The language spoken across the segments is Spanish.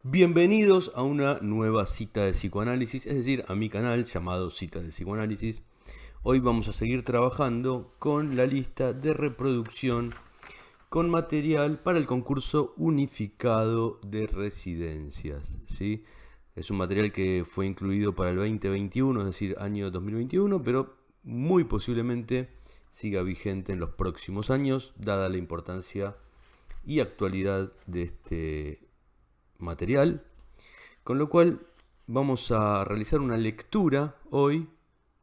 Bienvenidos a una nueva cita de psicoanálisis, es decir, a mi canal llamado Citas de Psicoanálisis. Hoy vamos a seguir trabajando con la lista de reproducción con material para el concurso unificado de residencias, ¿sí? Es un material que fue incluido para el 2021, es decir, año 2021, pero muy posiblemente siga vigente en los próximos años, dada la importancia y actualidad de este material, con lo cual vamos a realizar una lectura hoy,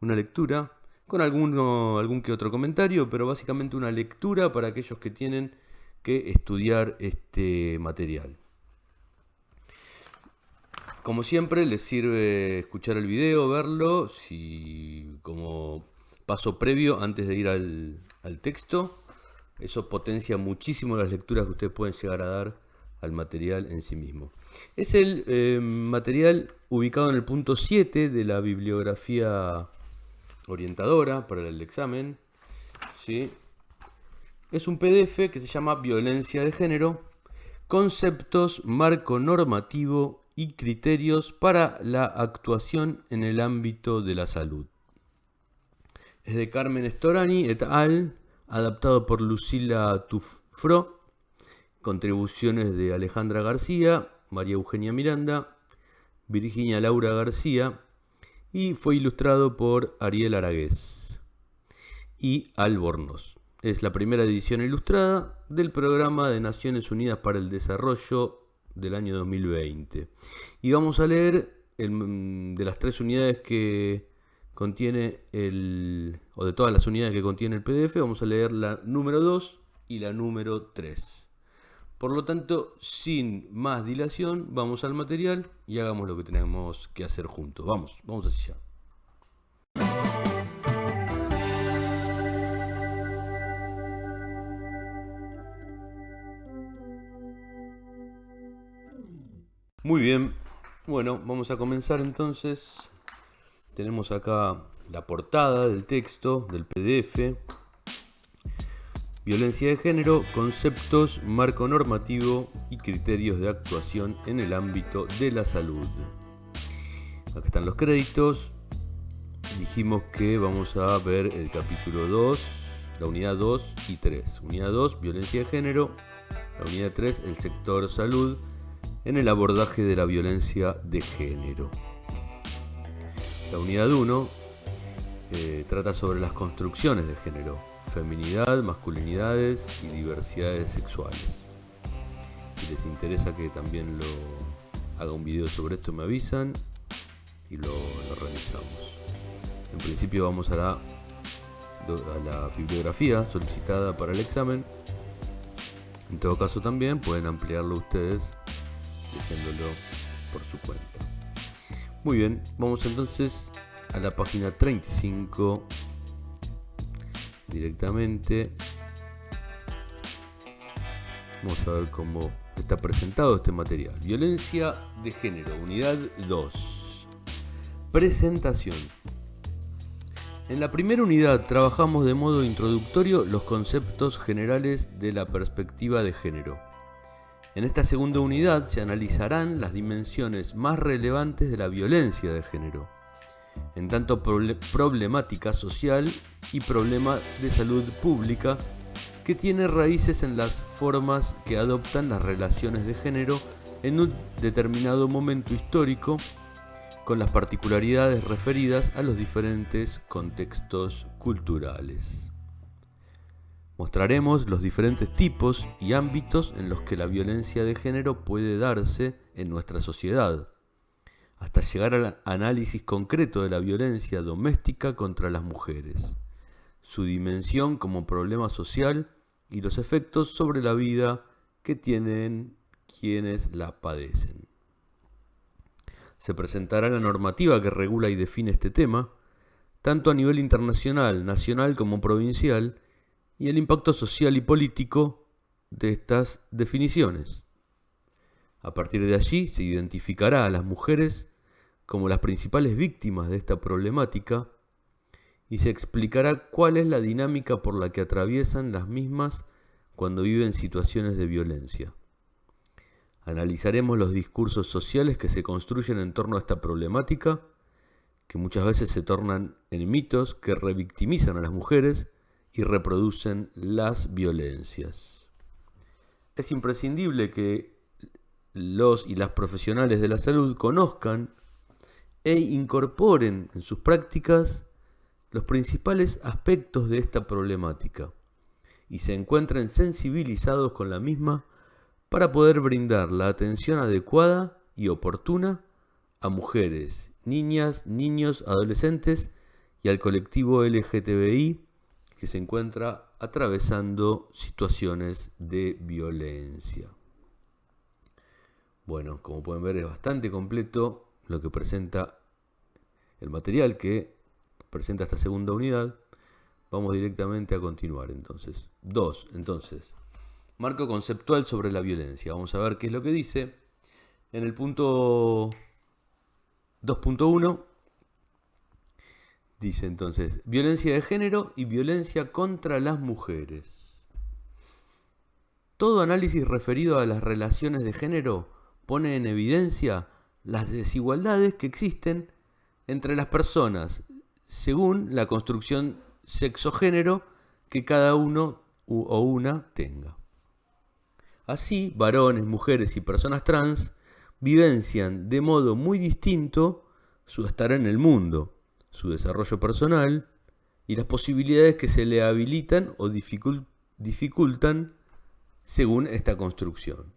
una lectura con algún que otro comentario, pero básicamente una lectura para aquellos que tienen que estudiar este material. Como siempre, les sirve escuchar el video, verlo, como paso previo antes de ir al texto. Eso potencia muchísimo las lecturas que ustedes pueden llegar a dar al material en sí mismo. Es el material ubicado en el punto 7 de la bibliografía orientadora para el examen, ¿sí? Es un PDF que se llama Violencia de Género, conceptos, marco normativo y criterios para la actuación en el ámbito de la salud. Es de Carmen Storani et al., adaptado por Lucila Tufro, contribuciones de Alejandra García, María Eugenia Miranda, Virginia Laura García, y fue ilustrado por Ariel Aragués y Albornoz. Es la primera edición ilustrada del Programa de Naciones Unidas para el Desarrollo del año 2020. Y vamos a leer de las tres unidades que contiene o de todas las unidades que contiene el PDF, vamos a leer la número 2 y la número 3. Por lo tanto, sin más dilación, vamos al material y hagamos lo que tenemos que hacer juntos. Vamos hacia allá. Muy bien, bueno, vamos a comenzar entonces. Tenemos acá la portada del texto, del PDF. Violencia de género, conceptos, marco normativo y criterios de actuación en el ámbito de la salud. Acá están los créditos. Dijimos que vamos a ver el capítulo 2, la unidad 2 y 3. Unidad 2, violencia de género. La unidad 3, el sector salud, en el abordaje de la violencia de género. La unidad 1 trata sobre las construcciones de género, feminidad, masculinidades y diversidades sexuales. Si les interesa que también haga un video sobre esto, me avisan y lo realizamos. En principio vamos a la bibliografía solicitada para el examen. En todo caso también pueden ampliarlo ustedes leyéndolo por su cuenta. Muy bien, vamos entonces a la página 35 directamente. Vamos a ver cómo está presentado este material. Violencia de género, unidad 2. Presentación. En la primera unidad trabajamos de modo introductorio los conceptos generales de la perspectiva de género. En esta segunda unidad se analizarán las dimensiones más relevantes de la violencia de género, en tanto problemática social y problema de salud pública que tiene raíces en las formas que adoptan las relaciones de género en un determinado momento histórico, con las particularidades referidas a los diferentes contextos culturales. Mostraremos los diferentes tipos y ámbitos en los que la violencia de género puede darse en nuestra sociedad, hasta llegar al análisis concreto de la violencia doméstica contra las mujeres, su dimensión como problema social y los efectos sobre la vida que tienen quienes la padecen. Se presentará la normativa que regula y define este tema, tanto a nivel internacional, nacional como provincial, y el impacto social y político de estas definiciones. A partir de allí se identificará a las mujeres como las principales víctimas de esta problemática y se explicará cuál es la dinámica por la que atraviesan las mismas cuando viven situaciones de violencia. Analizaremos los discursos sociales que se construyen en torno a esta problemática, que muchas veces se tornan en mitos que revictimizan a las mujeres y reproducen las violencias. Es imprescindible que los y las profesionales de la salud conozcan e incorporen en sus prácticas los principales aspectos de esta problemática y se encuentren sensibilizados con la misma para poder brindar la atención adecuada y oportuna a mujeres, niñas, niños, adolescentes y al colectivo LGTBI que se encuentra atravesando situaciones de violencia. Bueno, como pueden ver es bastante completo lo que presenta el material que presenta esta segunda unidad. Vamos directamente a continuar entonces. 2. Entonces, marco conceptual sobre la violencia. Vamos a ver qué es lo que dice. En el punto 2.1 dice entonces, violencia de género y violencia contra las mujeres. Todo análisis referido a las relaciones de género pone en evidencia las desigualdades que existen entre las personas según la construcción sexo-género que cada uno o una tenga. Así, varones, mujeres y personas trans vivencian de modo muy distinto su estar en el mundo, su desarrollo personal y las posibilidades que se le habilitan o dificultan según esta construcción.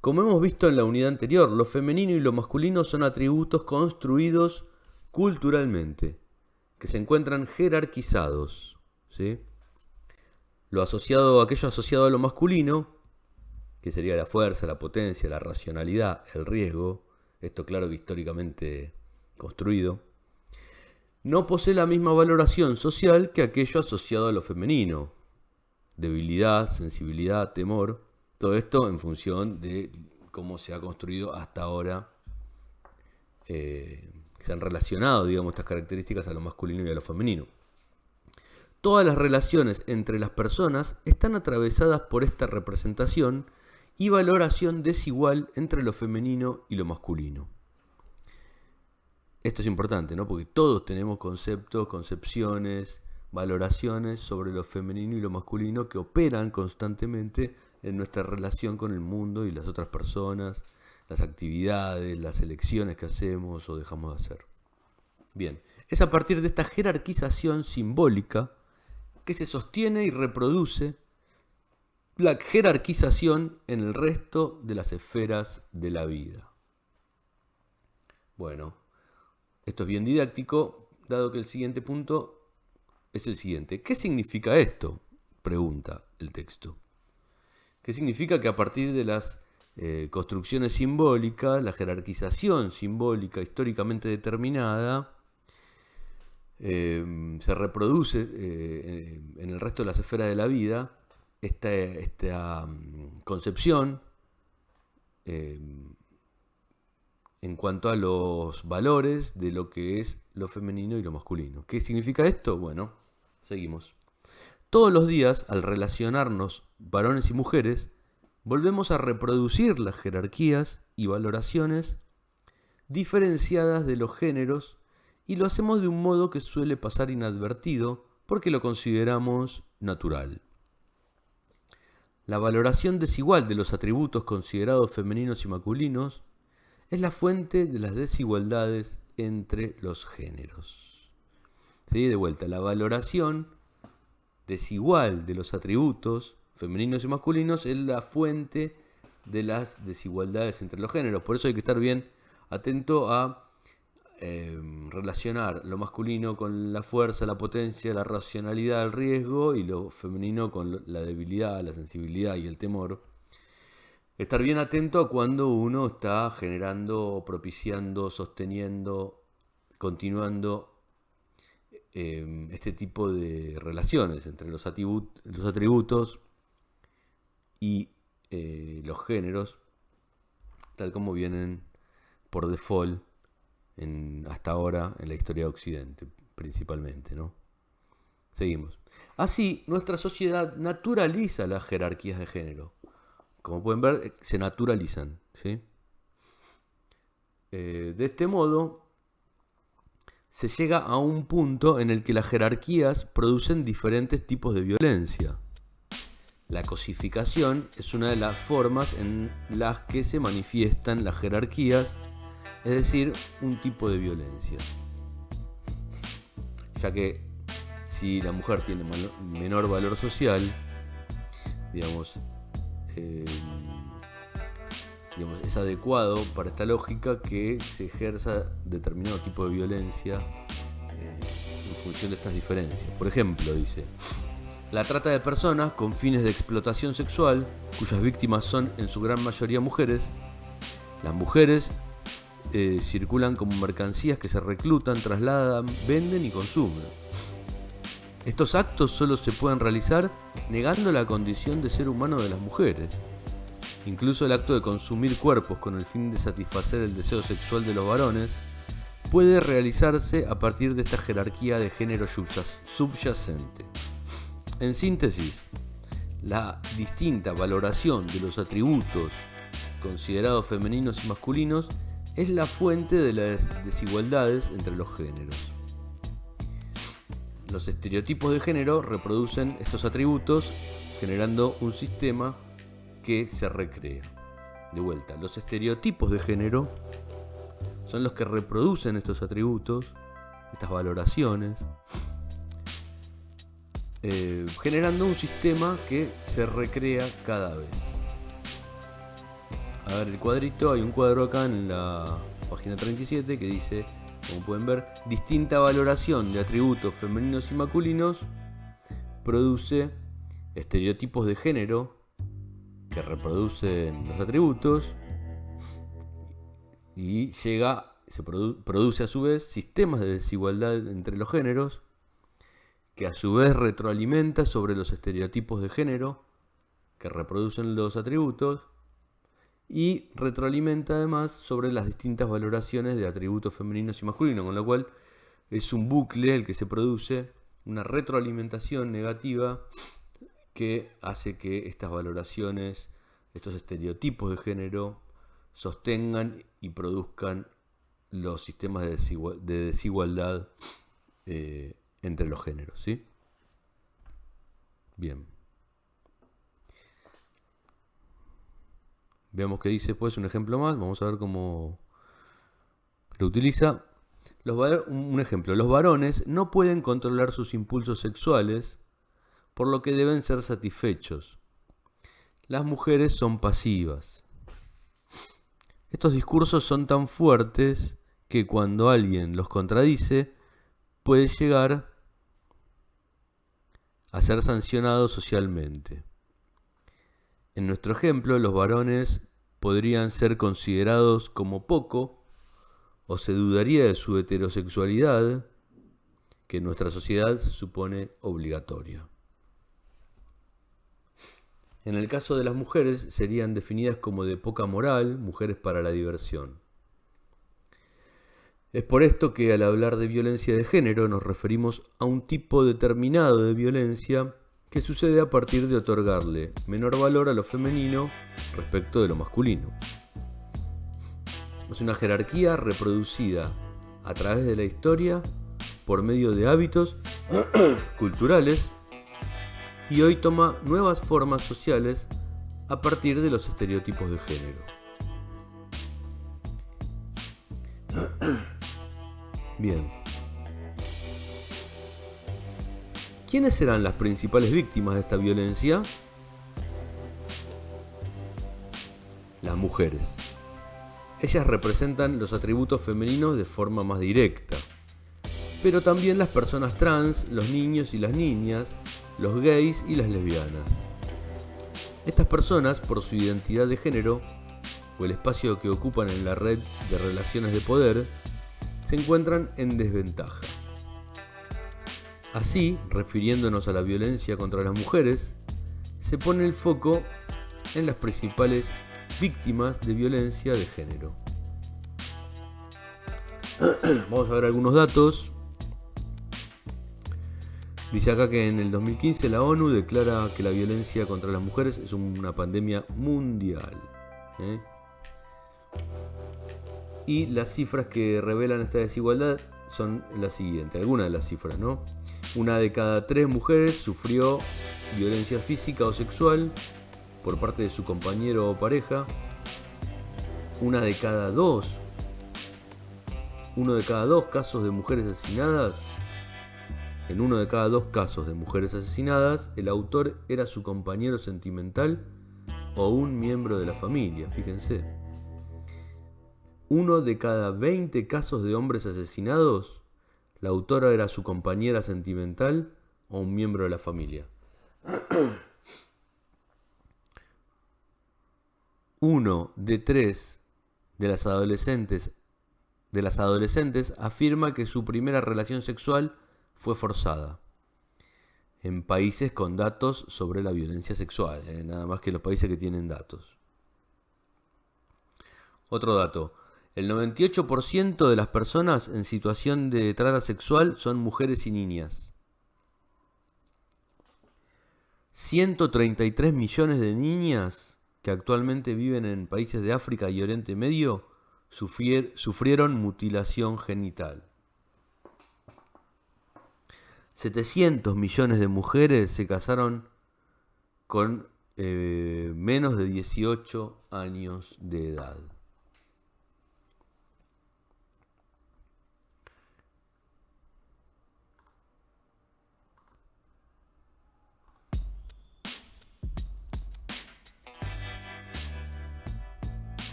Como hemos visto en la unidad anterior, lo femenino y lo masculino son atributos construidos culturalmente, que se encuentran jerarquizados, ¿sí? Aquello asociado a lo masculino, que sería la fuerza, la potencia, la racionalidad, el riesgo, esto claro que históricamente construido, no posee la misma valoración social que aquello asociado a lo femenino, debilidad, sensibilidad, temor. Todo esto en función de cómo se ha construido hasta ahora, se han relacionado, digamos, estas características a lo masculino y a lo femenino. Todas las relaciones entre las personas están atravesadas por esta representación y valoración desigual entre lo femenino y lo masculino. Esto es importante, ¿no? Porque todos tenemos conceptos, concepciones, valoraciones sobre lo femenino y lo masculino que operan constantemente en nuestra relación con el mundo y las otras personas, las actividades, las elecciones que hacemos o dejamos de hacer. Bien, es a partir de esta jerarquización simbólica que se sostiene y reproduce la jerarquización en el resto de las esferas de la vida. Bueno, esto es bien didáctico, dado que el siguiente punto es el siguiente. ¿Qué significa esto?, pregunta el texto. ¿Qué significa que a partir de las construcciones simbólicas, la jerarquización simbólica históricamente determinada, se reproduce en el resto de las esferas de la vida esta concepción en cuanto a los valores de lo que es lo femenino y lo masculino? ¿Qué significa esto? Bueno, seguimos. Todos los días, al relacionarnos varones y mujeres, volvemos a reproducir las jerarquías y valoraciones diferenciadas de los géneros y lo hacemos de un modo que suele pasar inadvertido porque lo consideramos natural. La valoración desigual de los atributos considerados femeninos y masculinos es la fuente de las desigualdades entre los géneros. ¿Sí? De vuelta, la valoración desigual de los atributos femeninos y masculinos es la fuente de las desigualdades entre los géneros. Por eso hay que estar bien atento a relacionar lo masculino con la fuerza, la potencia, la racionalidad, el riesgo, y lo femenino con la debilidad, la sensibilidad y el temor. Estar bien atento a cuando uno está generando, propiciando, sosteniendo, continuando este tipo de relaciones entre los atributos y los géneros, tal como vienen por default hasta ahora en la historia de Occidente, principalmente, ¿no? Seguimos. Así, nuestra sociedad naturaliza las jerarquías de género, como pueden ver, se naturalizan, ¿sí? De este modo, se llega a un punto en el que las jerarquías producen diferentes tipos de violencia. La cosificación es una de las formas en las que se manifiestan las jerarquías, es decir, un tipo de violencia. Ya que si la mujer tiene menor valor social, digamos, es adecuado para esta lógica que se ejerza determinado tipo de violencia en función de estas diferencias. Por ejemplo, dice, la trata de personas con fines de explotación sexual, cuyas víctimas son en su gran mayoría mujeres. Las mujeres circulan como mercancías que se reclutan, trasladan, venden y consumen. Estos actos solo se pueden realizar negando la condición de ser humano de las mujeres. Incluso el acto de consumir cuerpos con el fin de satisfacer el deseo sexual de los varones puede realizarse a partir de esta jerarquía de género subyacente. En síntesis, la distinta valoración de los atributos considerados femeninos y masculinos es la fuente de las desigualdades entre los géneros. Los estereotipos de género reproducen estos atributos, generando un sistema que se recrea. De vuelta, los estereotipos de género son los que reproducen estos atributos, estas valoraciones, generando un sistema que se recrea cada vez. A ver el cuadrito, hay un cuadro acá en la página 37 que dice, como pueden ver, distinta valoración de atributos femeninos y masculinos produce estereotipos de género que reproducen los atributos y se produce a su vez sistemas de desigualdad entre los géneros que a su vez retroalimenta sobre los estereotipos de género que reproducen los atributos y retroalimenta además sobre las distintas valoraciones de atributos femeninos y masculinos, con lo cual es un bucle el que se produce, una retroalimentación negativa que hace que estas valoraciones, estos estereotipos de género, sostengan y produzcan los sistemas de desigualdad entre los géneros, ¿sí? Bien. Veamos qué dice después, un ejemplo más. Vamos a ver cómo lo utiliza. Un ejemplo. Los varones no pueden controlar sus impulsos sexuales, por lo que deben ser satisfechos. Las mujeres son pasivas. Estos discursos son tan fuertes que cuando alguien los contradice, puede llegar a ser sancionado socialmente. En nuestro ejemplo, los varones podrían ser considerados como poco, o se dudaría de su heterosexualidad, que en nuestra sociedad se supone obligatoria. En el caso de las mujeres, serían definidas como de poca moral, mujeres para la diversión. Es por esto que al hablar de violencia de género nos referimos a un tipo determinado de violencia que sucede a partir de otorgarle menor valor a lo femenino respecto de lo masculino. Es una jerarquía reproducida a través de la historia por medio de hábitos culturales y hoy toma nuevas formas sociales a partir de los estereotipos de género. Bien. ¿Quiénes serán las principales víctimas de esta violencia? Las mujeres. Ellas representan los atributos femeninos de forma más directa, pero también las personas trans, los niños y las niñas, los gays y las lesbianas. Estas personas, por su identidad de género o el espacio que ocupan en la red de relaciones de poder, se encuentran en desventaja. Así, refiriéndonos a la violencia contra las mujeres, se pone el foco en las principales víctimas de violencia de género. Vamos a ver algunos datos. Dice acá que en el 2015 la ONU declara que la violencia contra las mujeres es una pandemia mundial. Y las cifras que revelan esta desigualdad son las siguientes, algunas de las cifras, ¿no? 1 de cada 3 mujeres sufrió violencia física o sexual por parte de su compañero o pareja. 1 de cada 2 casos de mujeres asesinadas. En 1 de cada 2 casos de mujeres asesinadas, el autor era su compañero sentimental o un miembro de la familia, fíjense. 1 de cada 20 casos de hombres asesinados, la autora era su compañera sentimental o un miembro de la familia. 1 de 3 de las adolescentes afirma que su primera relación sexual fue forzada. En países con datos sobre la violencia sexual, nada más que los países que tienen datos. Otro dato. El 98% de las personas en situación de trata sexual son mujeres y niñas. 133 millones de niñas que actualmente viven en países de África y Oriente Medio sufrieron mutilación genital. 700 millones de mujeres se casaron con menos de 18 años de edad.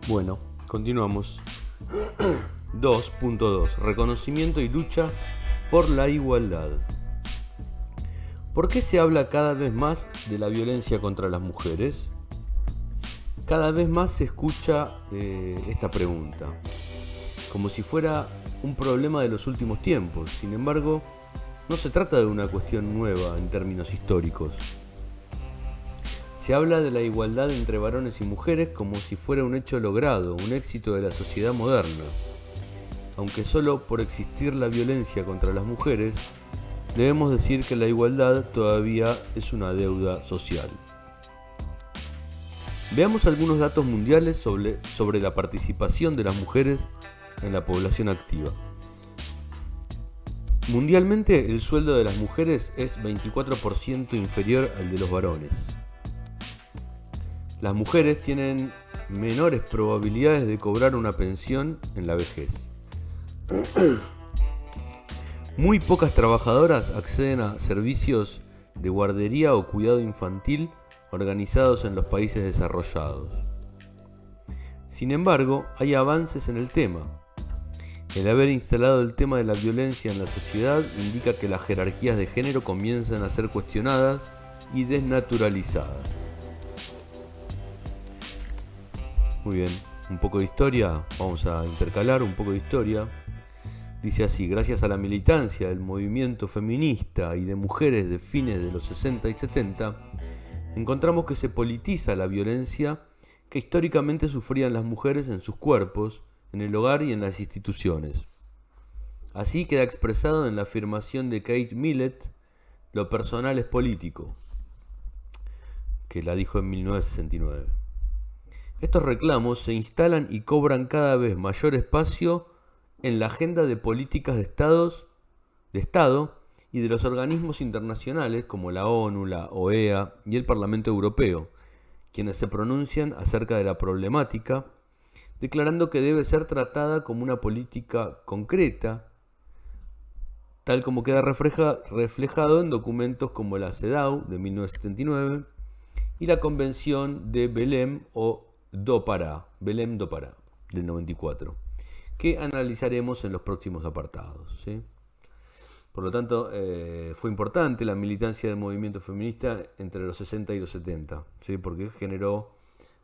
Bueno, continuamos. 2.2. Reconocimiento y lucha por la igualdad. ¿Por qué se habla cada vez más de la violencia contra las mujeres? Cada vez más se escucha esta pregunta, como si fuera un problema de los últimos tiempos. Sin embargo, no se trata de una cuestión nueva en términos históricos. Se habla de la igualdad entre varones y mujeres como si fuera un hecho logrado, un éxito de la sociedad moderna. Aunque solo por existir la violencia contra las mujeres, debemos decir que la igualdad todavía es una deuda social. Veamos algunos datos mundiales sobre la participación de las mujeres en la población activa. Mundialmente, el sueldo de las mujeres es 24% inferior al de los varones. Las mujeres tienen menores probabilidades de cobrar una pensión en la vejez. Muy pocas trabajadoras acceden a servicios de guardería o cuidado infantil organizados en los países desarrollados. Sin embargo, hay avances en el tema. El haber instalado el tema de la violencia en la sociedad indica que las jerarquías de género comienzan a ser cuestionadas y desnaturalizadas. Muy bien, un poco de historia, vamos a intercalar un poco de historia. Dice así: gracias a la militancia del movimiento feminista y de mujeres de fines de los 60 y 70, encontramos que se politiza la violencia que históricamente sufrían las mujeres en sus cuerpos, en el hogar y en las instituciones. Así queda expresado en la afirmación de Kate Millett: lo personal es político, que la dijo en 1969. Estos reclamos se instalan y cobran cada vez mayor espacio en la agenda de políticas de Estado y de los organismos internacionales como la ONU, la OEA y el Parlamento Europeo, quienes se pronuncian acerca de la problemática, declarando que debe ser tratada como una política concreta, tal como queda reflejado en documentos como la CEDAW de 1979 y la Convención de Belém o Belém do Pará del 94, que analizaremos en los próximos apartados, ¿sí? Por lo tanto, fue importante la militancia del movimiento feminista entre los 60 y los 70, ¿sí? Porque generó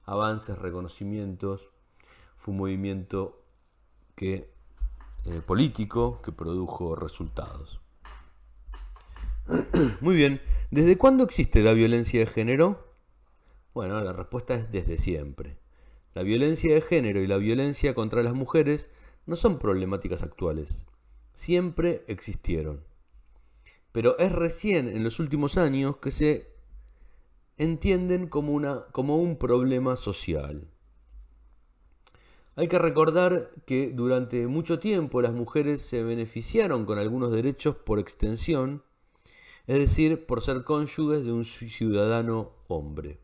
avances, reconocimientos. Fue un movimiento político que produjo resultados. Muy bien, ¿desde cuándo existe la violencia de género? Bueno, la respuesta es desde siempre. La violencia de género y la violencia contra las mujeres no son problemáticas actuales, siempre existieron. Pero es recién en los últimos años que se entienden como un problema social. Hay que recordar que durante mucho tiempo las mujeres se beneficiaron con algunos derechos por extensión, es decir, por ser cónyuges de un ciudadano hombre.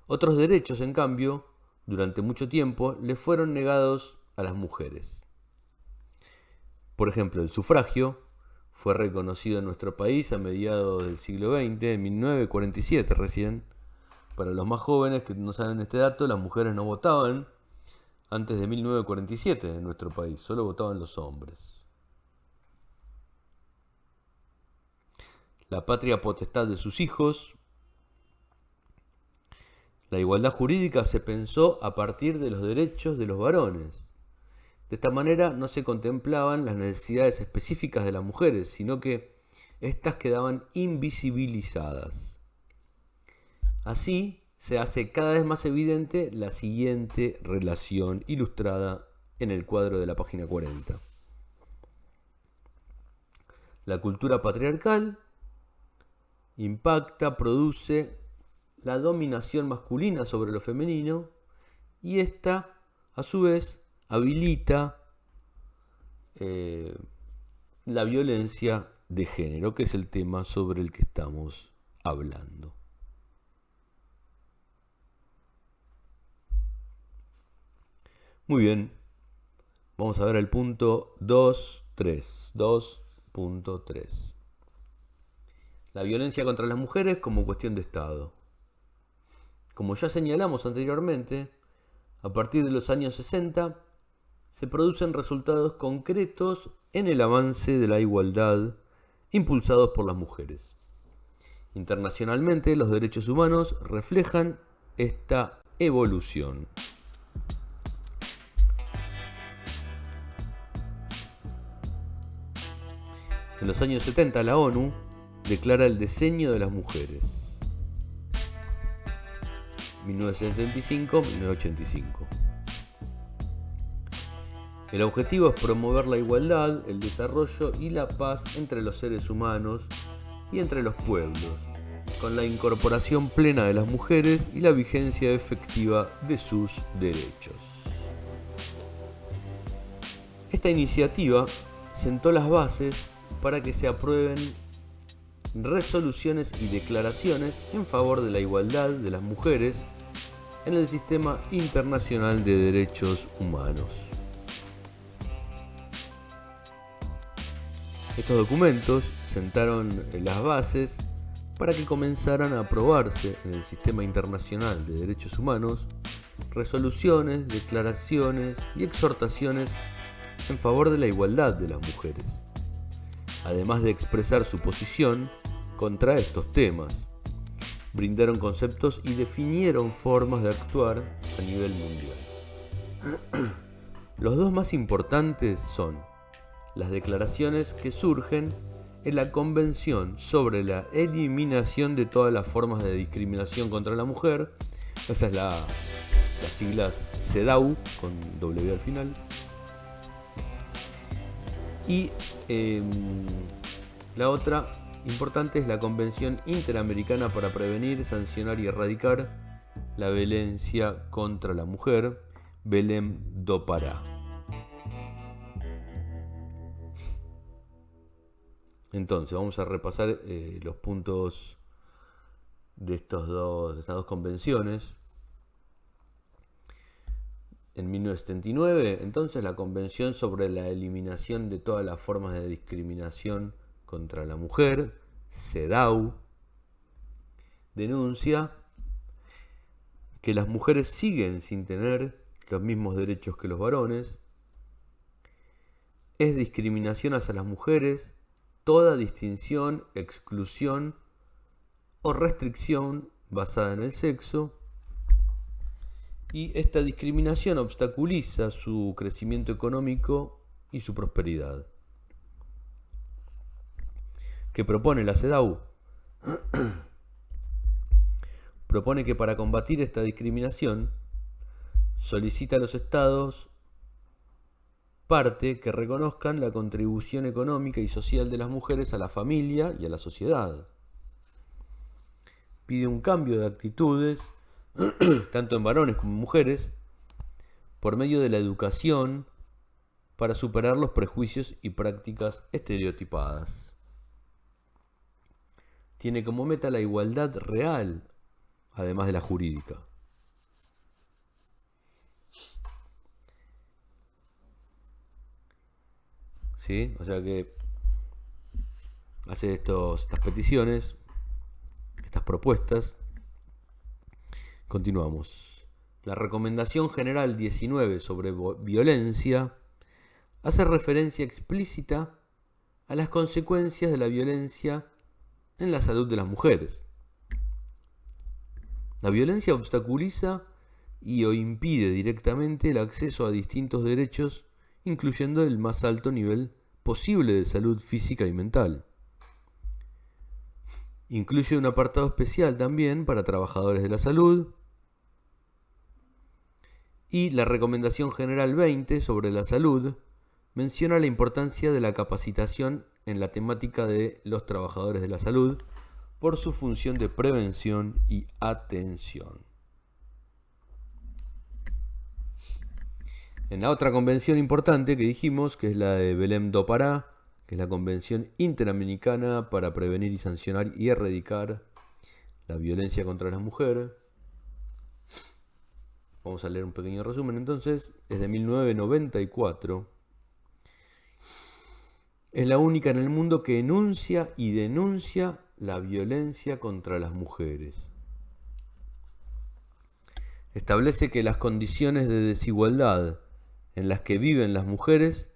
Otros derechos, en cambio, durante mucho tiempo les fueron negados a las mujeres. Por ejemplo, el sufragio fue reconocido en nuestro país a mediados del siglo XX, en 1947 recién. Para los más jóvenes que no saben este dato, las mujeres no votaban antes de 1947 en nuestro país, solo votaban los hombres. La patria potestad de sus hijos. La igualdad jurídica se pensó a partir de los derechos de los varones. De esta manera no se contemplaban las necesidades específicas de las mujeres, sino que éstas quedaban invisibilizadas. Así se hace cada vez más evidente la siguiente relación ilustrada en el cuadro de la página 40. La cultura patriarcal impacta, produce la dominación masculina sobre lo femenino y esta, a su vez, habilita la violencia de género, que es el tema sobre el que estamos hablando. Muy bien, vamos a ver el punto 2.3. La violencia contra las mujeres como cuestión de Estado. Como ya señalamos anteriormente, a partir de los años 60 se producen resultados concretos en el avance de la igualdad impulsados por las mujeres. Internacionalmente, los derechos humanos reflejan esta evolución. En los años 70 la ONU declara el diseño de las mujeres. 1975-1985. El objetivo es promover la igualdad, el desarrollo y la paz entre los seres humanos y entre los pueblos, con la incorporación plena de las mujeres y la vigencia efectiva de sus derechos. Esta iniciativa sentó las bases para que se aprueben resoluciones y declaraciones en favor de la igualdad de las mujeres en el sistema internacional de derechos humanos. Estos documentos sentaron las bases para que comenzaran a aprobarse en el sistema internacional de derechos humanos resoluciones, declaraciones y exhortaciones en favor de la igualdad de las mujeres, además de expresar su posición contra estos temas. Brindaron conceptos y definieron formas de actuar a nivel mundial. Los dos más importantes son las declaraciones que surgen en la Convención sobre la eliminación de todas las formas de discriminación contra la mujer. Esa es las siglas CEDAW con W al final. Y la otra importante es la Convención Interamericana para prevenir, sancionar y erradicar la violencia contra la mujer, Belém do Pará. Entonces vamos a repasar los puntos de estas dos convenciones. En 1979, entonces, la Convención sobre la eliminación de todas las formas de discriminación contra la mujer, CEDAW, denuncia que las mujeres siguen sin tener los mismos derechos que los varones. Es discriminación hacia las mujeres toda distinción, exclusión o restricción basada en el sexo. Y esta discriminación obstaculiza su crecimiento económico y su prosperidad. ¿Qué propone la CEDAW? Propone que para combatir esta discriminación solicita a los estados parte que reconozcan la contribución económica y social de las mujeres a la familia y a la sociedad. Pide un cambio de actitudes, tanto en varones como en mujeres, por medio de la educación, para superar los prejuicios y prácticas estereotipadas. Tiene como meta la igualdad real, además de la jurídica. ¿Sí? O sea que hace estas peticiones, estas propuestas. Continuamos. La Recomendación General 19 sobre violencia hace referencia explícita a las consecuencias de la violencia en la salud de las mujeres. La violencia obstaculiza y o impide directamente el acceso a distintos derechos, incluyendo el más alto nivel posible de salud física y mental. Incluye un apartado especial también para trabajadores de la salud. Y la Recomendación General 20 sobre la salud menciona la importancia de la capacitación en la temática de los trabajadores de la salud por su función de prevención y atención. En la otra convención importante que dijimos, que es la de Belém do Pará, que es la Convención Interamericana para prevenir y sancionar y erradicar la violencia contra las mujeres. Vamos a leer un pequeño resumen entonces. Es de 1994. Es la única en el mundo que enuncia y denuncia la violencia contra las mujeres. Establece que las condiciones de desigualdad en las que viven las mujeres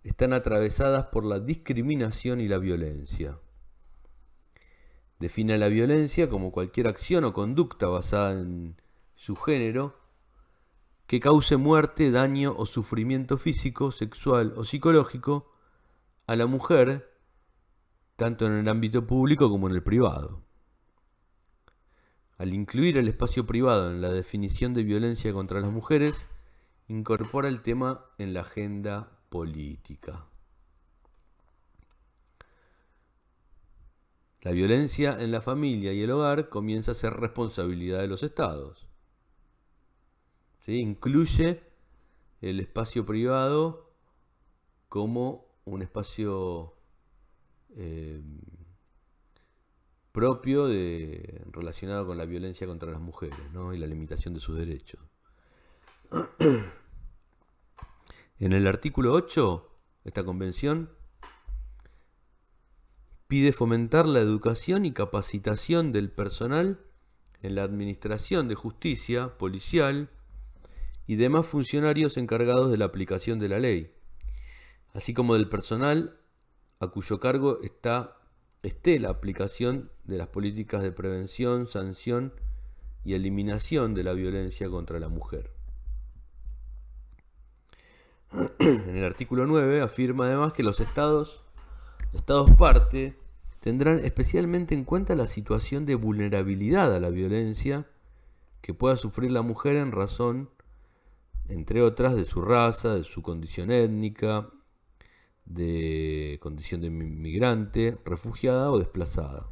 están atravesadas por la discriminación y la violencia. Define la violencia como cualquier acción o conducta basada en su género que cause muerte, daño o sufrimiento físico, sexual o psicológico a la mujer, tanto en el ámbito público como en el privado. Al incluir el espacio privado en la definición de violencia contra las mujeres, incorpora el tema en la agenda política. La violencia en la familia y el hogar comienza a ser responsabilidad de los estados. ¿Sí? Incluye el espacio privado como un espacio propio relacionado con la violencia contra las mujeres, ¿no? Y la limitación de sus derechos. En el artículo 8, esta convención pide fomentar la educación y capacitación del personal en la administración de justicia, policial y demás funcionarios encargados de la aplicación de la ley, así como del personal a cuyo cargo esté la aplicación de las políticas de prevención, sanción y eliminación de la violencia contra la mujer. En el artículo 9 afirma además que los estados parte tendrán especialmente en cuenta la situación de vulnerabilidad a la violencia que pueda sufrir la mujer en razón, entre otras, de su raza, de su condición étnica, de condición de migrante, refugiada o desplazada.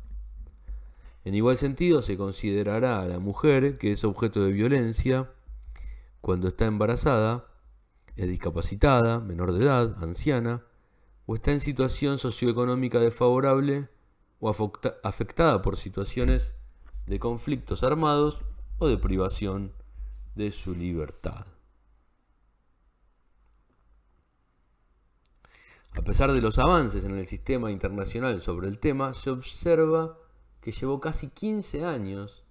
En igual sentido, se considerará a la mujer que es objeto de violencia cuando está embarazada, es discapacitada, menor de edad, anciana, o está en situación socioeconómica desfavorable o afectada por situaciones de conflictos armados o de privación de su libertad. A pesar de los avances en el sistema internacional sobre el tema, se observa que llevó casi 15 años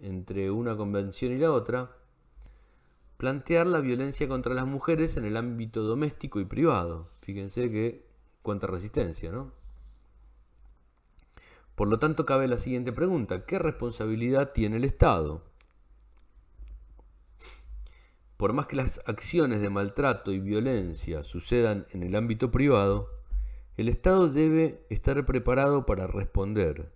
entre una convención y la otra plantear la violencia contra las mujeres en el ámbito doméstico y privado. Fíjense que cuánta resistencia, ¿no? Por lo tanto, cabe la siguiente pregunta: ¿qué responsabilidad tiene el Estado? Por más que las acciones de maltrato y violencia sucedan en el ámbito privado, el Estado debe estar preparado para responder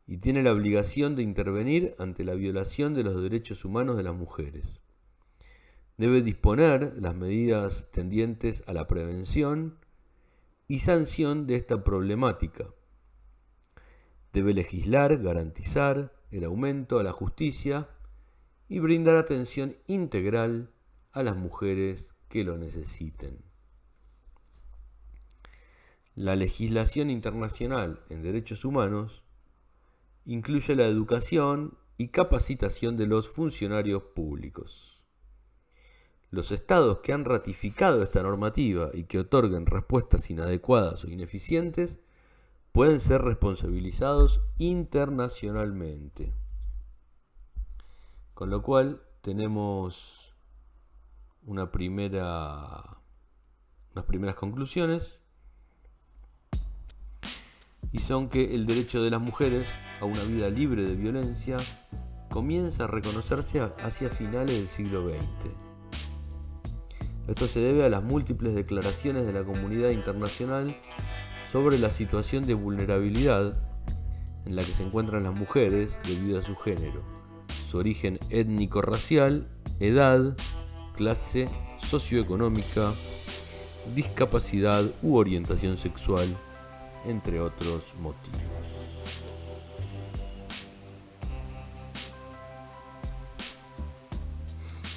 y tiene la obligación de intervenir ante la violación de los derechos humanos de las mujeres. Debe disponer las medidas tendientes a la prevención y sanción de esta problemática. Debe legislar, garantizar el aumento a la justicia y brindar atención integral a las mujeres que lo necesiten. La legislación internacional en derechos humanos incluye la educación y capacitación de los funcionarios públicos. Los estados que han ratificado esta normativa y que otorguen respuestas inadecuadas o ineficientes pueden ser responsabilizados internacionalmente. Con lo cual tenemos unas primeras conclusiones, y son que el derecho de las mujeres a una vida libre de violencia comienza a reconocerse hacia finales del siglo XX. Esto se debe a las múltiples declaraciones de la comunidad internacional sobre la situación de vulnerabilidad en la que se encuentran las mujeres debido a su género, su origen étnico-racial, edad, clase socioeconómica, discapacidad u orientación sexual, entre otros motivos.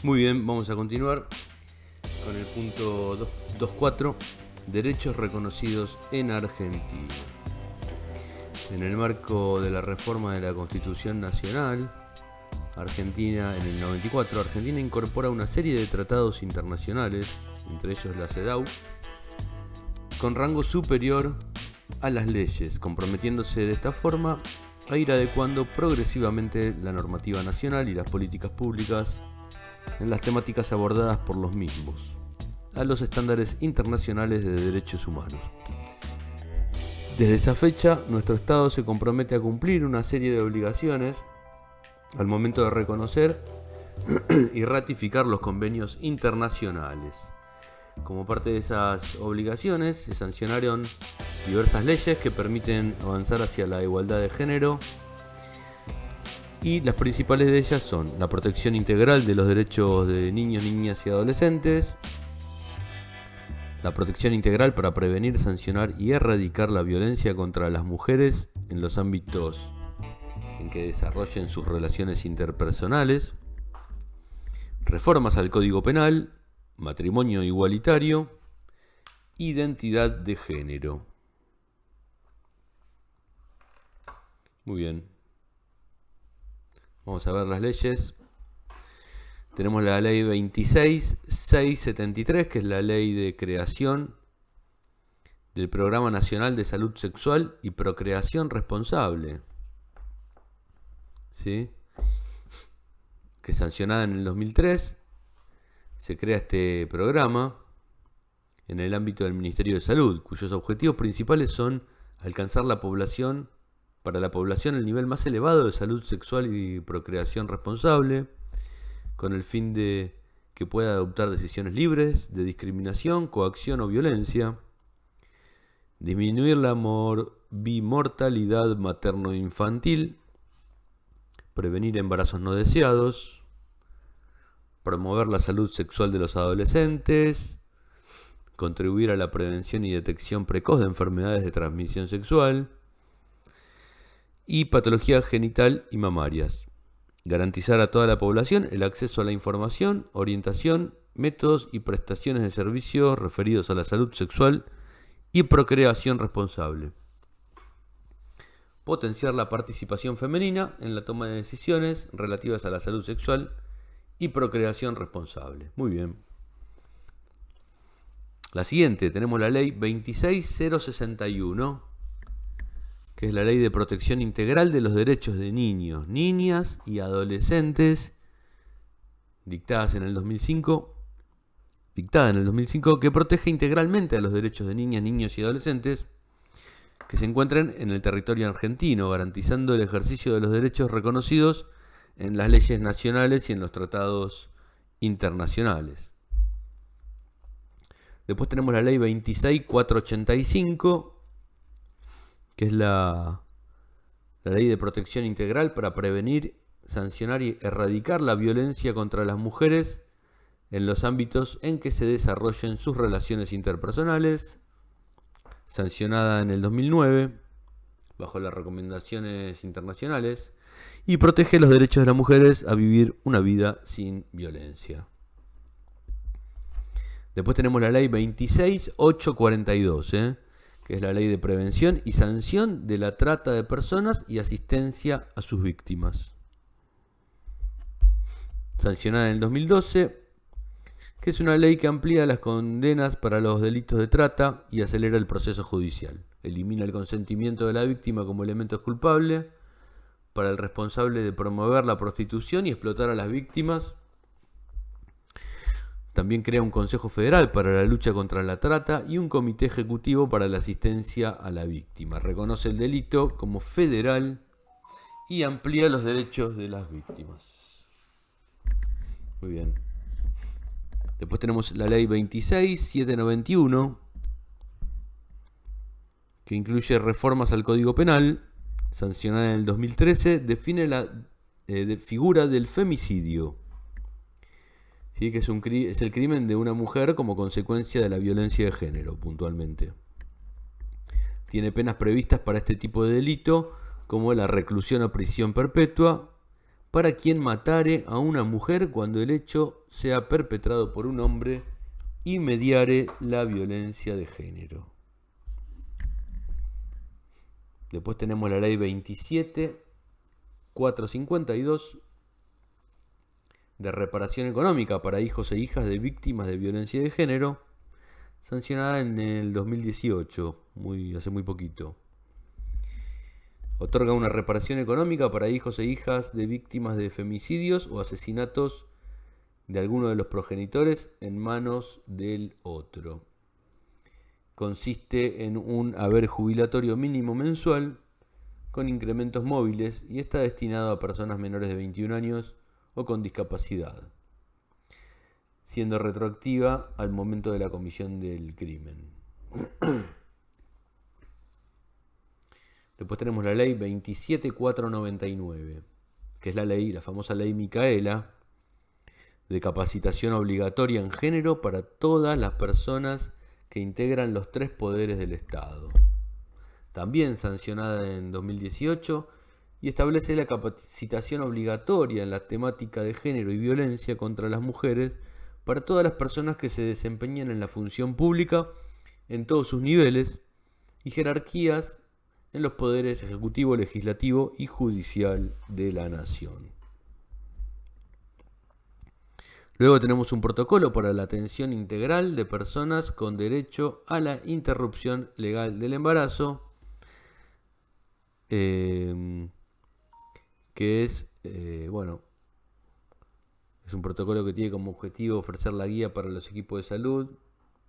Muy bien, vamos a continuar con el punto 2.4, derechos reconocidos en Argentina. En el marco de la reforma de la Constitución Nacional Argentina en el 94, Argentina incorpora una serie de tratados internacionales, entre ellos la CEDAW, con rango superior a las leyes, comprometiéndose de esta forma a ir adecuando progresivamente la normativa nacional y las políticas públicas en las temáticas abordadas por los mismos a los estándares internacionales de derechos humanos. Desde esa fecha, nuestro Estado se compromete a cumplir una serie de obligaciones al momento de reconocer y ratificar los convenios internacionales. Como parte de esas obligaciones, se sancionaron diversas leyes que permiten avanzar hacia la igualdad de género, y las principales de ellas son la protección integral de los derechos de niños, niñas y adolescentes, la protección integral para prevenir, sancionar y erradicar la violencia contra las mujeres en los ámbitos en que desarrollen sus relaciones interpersonales, reformas al Código Penal, matrimonio igualitario, identidad de género. Muy bien. Vamos a ver las leyes. Tenemos la ley 26.673, que es la ley de creación del Programa Nacional de Salud Sexual y Procreación Responsable, ¿sí? Que sancionada en el 2003, se crea este programa en el ámbito del Ministerio de Salud, cuyos objetivos principales son alcanzar para la población el nivel más elevado de salud sexual y procreación responsable, con el fin de que pueda adoptar decisiones libres de discriminación, coacción o violencia, disminuir la bimortalidad materno-infantil, prevenir embarazos no deseados, promover la salud sexual de los adolescentes, contribuir a la prevención y detección precoz de enfermedades de transmisión sexual y patología genital y mamarias. Garantizar a toda la población el acceso a la información, orientación, métodos y prestaciones de servicios referidos a la salud sexual y procreación responsable. Potenciar la participación femenina en la toma de decisiones relativas a la salud sexual y procreación responsable. Muy bien. La siguiente, tenemos la ley 26.061, que es la ley de protección integral de los derechos de niños, niñas y adolescentes, dictada en el 2005, que protege integralmente a los derechos de niñas, niños y adolescentes que se encuentren en el territorio argentino, garantizando el ejercicio de los derechos reconocidos en las leyes nacionales y en los tratados internacionales. Después tenemos la ley 26.485, que es la ley de protección integral para prevenir, sancionar y erradicar la violencia contra las mujeres en los ámbitos en que se desarrollen sus relaciones interpersonales, sancionada en el 2009 bajo las recomendaciones internacionales, y protege los derechos de las mujeres a vivir una vida sin violencia. Después tenemos la ley 26842, que es la ley de prevención y sanción de la trata de personas y asistencia a sus víctimas. Sancionada en el 2012, que es una ley que amplía las condenas para los delitos de trata y acelera el proceso judicial. Elimina el consentimiento de la víctima como elemento culpable para el responsable de promover la prostitución y explotar a las víctimas. También crea un Consejo Federal para la lucha contra la trata y un Comité Ejecutivo para la asistencia a la víctima. Reconoce el delito como federal y amplía los derechos de las víctimas. Muy bien. Después tenemos la ley 26791, que incluye reformas al Código Penal, sancionada en el 2013, define la figura del femicidio. ¿Sí? Que es el crimen de una mujer como consecuencia de la violencia de género, puntualmente. Tiene penas previstas para este tipo de delito, como la reclusión o prisión perpetua, para quien matare a una mujer cuando el hecho sea perpetrado por un hombre y mediare la violencia de género. Después tenemos la ley 27452 de reparación económica para hijos e hijas de víctimas de violencia de género, sancionada en el 2018, hace muy poquito. Otorga una reparación económica para hijos e hijas de víctimas de femicidios o asesinatos de alguno de los progenitores en manos del otro. Consiste en un haber jubilatorio mínimo mensual con incrementos móviles y está destinado a personas menores de 21 años o con discapacidad, siendo retroactiva al momento de la comisión del crimen. Después tenemos la ley 27499, que es la famosa ley Micaela, de capacitación obligatoria en género para todas las personas que integran los 3 poderes del Estado. También sancionada en 2018 y establece la capacitación obligatoria en la temática de género y violencia contra las mujeres para todas las personas que se desempeñan en la función pública en todos sus niveles y jerarquías en los poderes ejecutivo, legislativo y judicial de la nación. Luego tenemos un protocolo para la atención integral de personas con derecho a la interrupción legal del embarazo, que es un protocolo que tiene como objetivo ofrecer la guía para los equipos de salud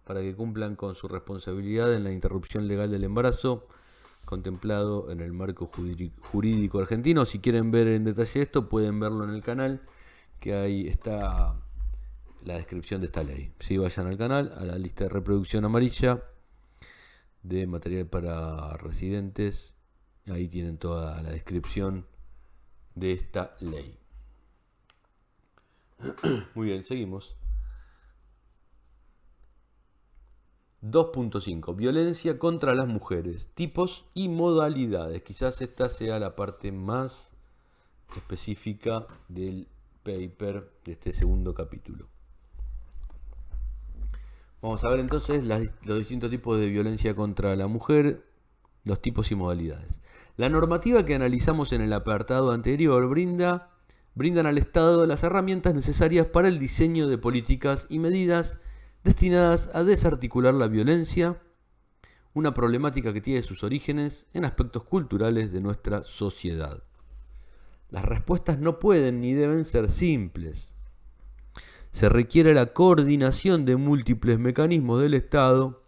para que cumplan con su responsabilidad en la interrupción legal del embarazo, contemplado en el marco jurídico argentino. Si quieren ver en detalle esto, pueden verlo en el canal, que ahí está la descripción de esta ley. Si vayan al canal, a la lista de reproducción amarilla de material para residentes, ahí tienen toda la descripción de esta ley. Muy bien, seguimos. 2.5. Violencia contra las mujeres. Tipos y modalidades. Quizás esta sea la parte más específica del paper de este segundo capítulo. Vamos a ver entonces los distintos tipos de violencia contra la mujer, los tipos y modalidades. La normativa que analizamos en el apartado anterior brindan al Estado las herramientas necesarias para el diseño de políticas y medidas destinadas a desarticular la violencia, una problemática que tiene sus orígenes en aspectos culturales de nuestra sociedad. Las respuestas no pueden ni deben ser simples. Se requiere la coordinación de múltiples mecanismos del Estado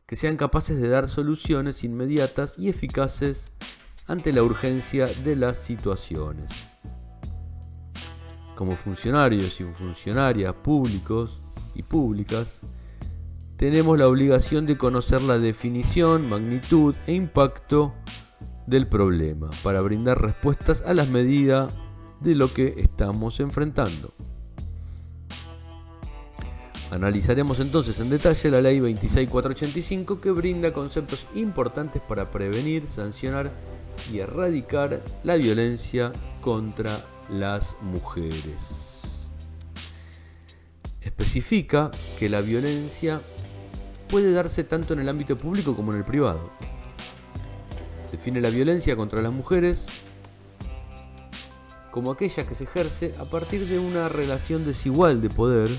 que sean capaces de dar soluciones inmediatas y eficaces ante la urgencia de las situaciones. Como funcionarios y funcionarias públicos y públicas, tenemos la obligación de conocer la definición, magnitud e impacto del problema para brindar respuestas a las medidas de lo que estamos enfrentando. Analizaremos entonces en detalle la Ley 26485, que brinda conceptos importantes para prevenir, sancionar y erradicar la violencia contra las mujeres. Especifica que la violencia puede darse tanto en el ámbito público como en el privado. Define la violencia contra las mujeres como aquella que se ejerce a partir de una relación desigual de poder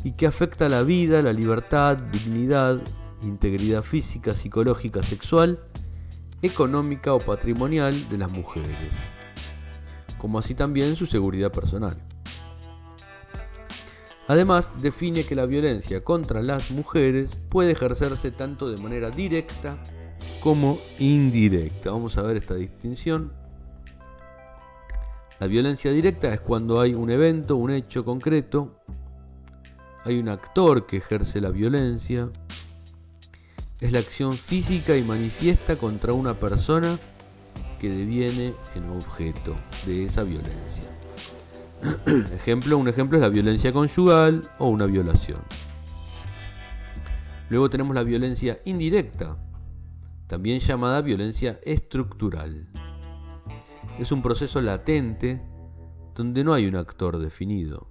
y que afecta la vida, la libertad, dignidad, integridad física, psicológica, sexual, económica o patrimonial de las mujeres, como así también su seguridad personal. Además, define que la violencia contra las mujeres puede ejercerse tanto de manera directa como indirecta. Vamos a ver esta distinción. La violencia directa es cuando hay un evento, un hecho concreto, hay un actor que ejerce la violencia, es la acción física y manifiesta contra una persona que deviene en objeto de esa violencia. Un ejemplo es la violencia conyugal o una violación. Luego tenemos la violencia indirecta, también llamada violencia estructural. Es un proceso latente donde no hay un actor definido.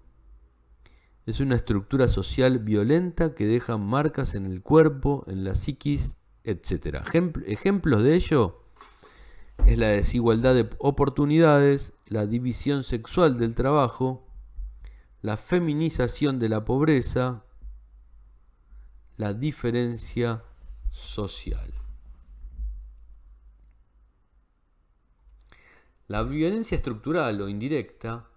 Es una estructura social violenta que deja marcas en el cuerpo, en la psiquis, etc. Ejemplos de ello es la desigualdad de oportunidades, la división sexual del trabajo, la feminización de la pobreza, la diferencia social. La violencia estructural o indirecta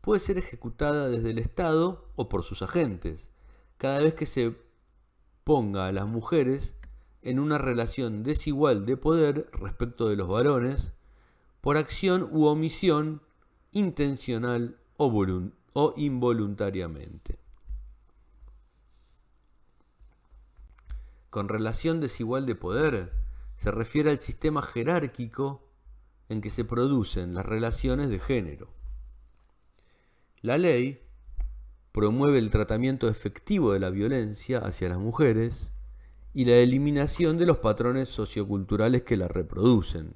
puede ser ejecutada desde el Estado o por sus agentes, cada vez que se ponga a las mujeres en una relación desigual de poder respecto de los varones, por acción u omisión, intencional o involuntariamente. Con relación desigual de poder, se refiere al sistema jerárquico en que se producen las relaciones de género. La ley promueve el tratamiento efectivo de la violencia hacia las mujeres y la eliminación de los patrones socioculturales que la reproducen.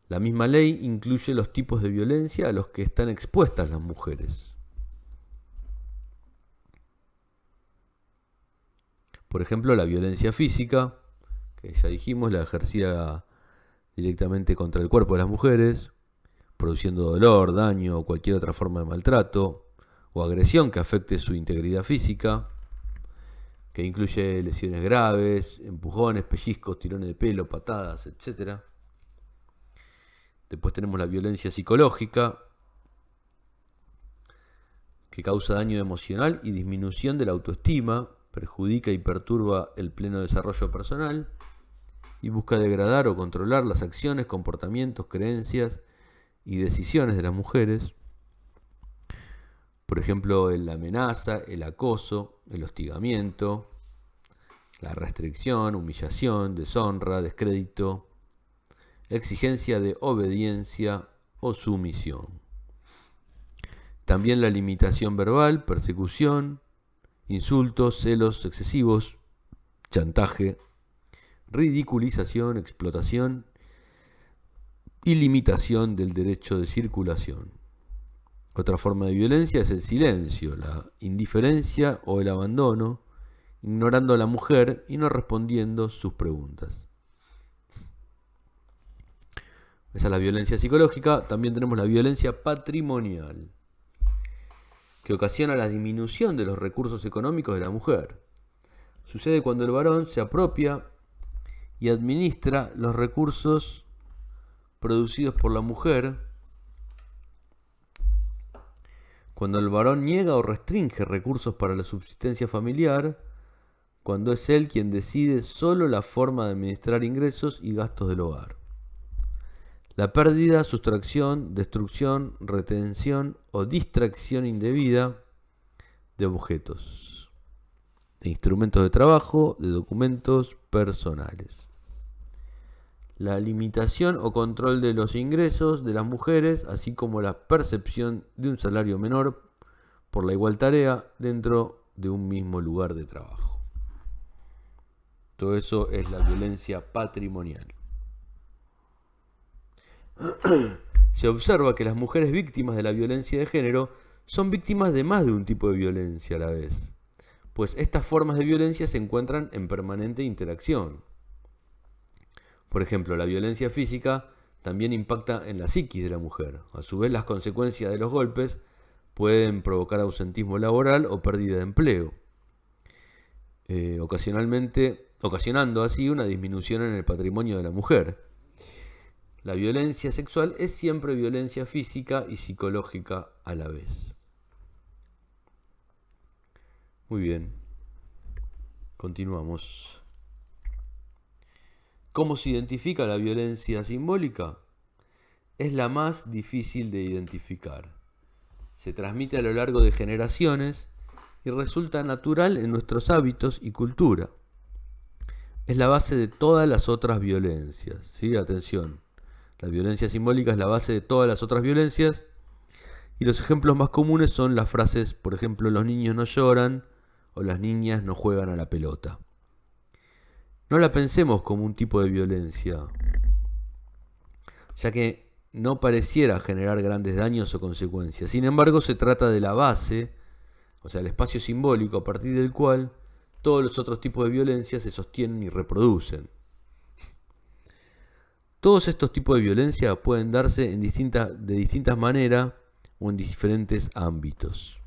La misma ley incluye los tipos de violencia a los que están expuestas las mujeres. Por ejemplo, la violencia física, que ya dijimos, la ejercida directamente contra el cuerpo de las mujeres, produciendo dolor, daño o cualquier otra forma de maltrato o agresión que afecte su integridad física, que incluye lesiones graves, empujones, pellizcos, tirones de pelo, patadas, etc. Después tenemos la violencia psicológica, que causa daño emocional y disminución de la autoestima, perjudica y perturba el pleno desarrollo personal y busca degradar o controlar las acciones, comportamientos, creencias y decisiones de las mujeres. Por ejemplo, la amenaza, el acoso, el hostigamiento, la restricción, humillación, deshonra, descrédito, exigencia de obediencia o sumisión. También la limitación verbal, persecución, insultos, celos excesivos, chantaje, ridiculización, explotación y limitación del derecho de circulación. Otra forma de violencia es el silencio, la indiferencia o el abandono, ignorando a la mujer y no respondiendo sus preguntas. Esa es la violencia psicológica. También tenemos la violencia patrimonial, que ocasiona la disminución de los recursos económicos de la mujer. Sucede cuando el varón se apropia y administra los recursos producidos por la mujer, cuando el varón niega o restringe recursos para la subsistencia familiar, cuando es él quien decide solo la forma de administrar ingresos y gastos del hogar. La pérdida, sustracción, destrucción, retención o distracción indebida de objetos, de instrumentos de trabajo, de documentos personales. La limitación o control de los ingresos de las mujeres, así como la percepción de un salario menor por la igual tarea dentro de un mismo lugar de trabajo. Todo eso es la violencia patrimonial. Se observa que las mujeres víctimas de la violencia de género son víctimas de más de un tipo de violencia a la vez, pues estas formas de violencia se encuentran en permanente interacción. Por ejemplo, la violencia física también impacta en la psiquis de la mujer. A su vez, las consecuencias de los golpes pueden provocar ausentismo laboral o pérdida de empleo, ocasionando así una disminución en el patrimonio de la mujer. La violencia sexual es siempre violencia física y psicológica a la vez. Muy bien, continuamos. ¿Cómo se identifica la violencia simbólica? Es la más difícil de identificar. Se transmite a lo largo de generaciones y resulta natural en nuestros hábitos y cultura. Es la base de todas las otras violencias. ¿Sí? Atención, la violencia simbólica es la base de todas las otras violencias y los ejemplos más comunes son las frases, por ejemplo, los niños no lloran o las niñas no juegan a la pelota. No la pensemos como un tipo de violencia, ya que no pareciera generar grandes daños o consecuencias. Sin embargo, se trata de la base, o sea, el espacio simbólico a partir del cual todos los otros tipos de violencia se sostienen y reproducen. Todos estos tipos de violencia pueden darse de distintas maneras o en diferentes ámbitos.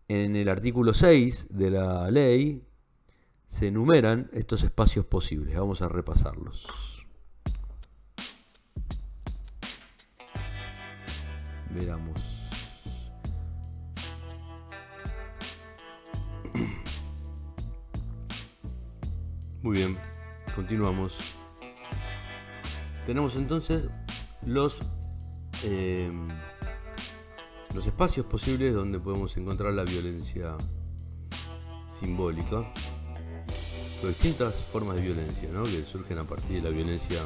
En el artículo 6 de la ley se enumeran estos espacios posibles. Vamos a repasarlos. Veamos. Muy bien, continuamos. Tenemos entonces los espacios posibles donde podemos encontrar la violencia simbólica. Las distintas formas de violencia, ¿no?, que surgen a partir de la violencia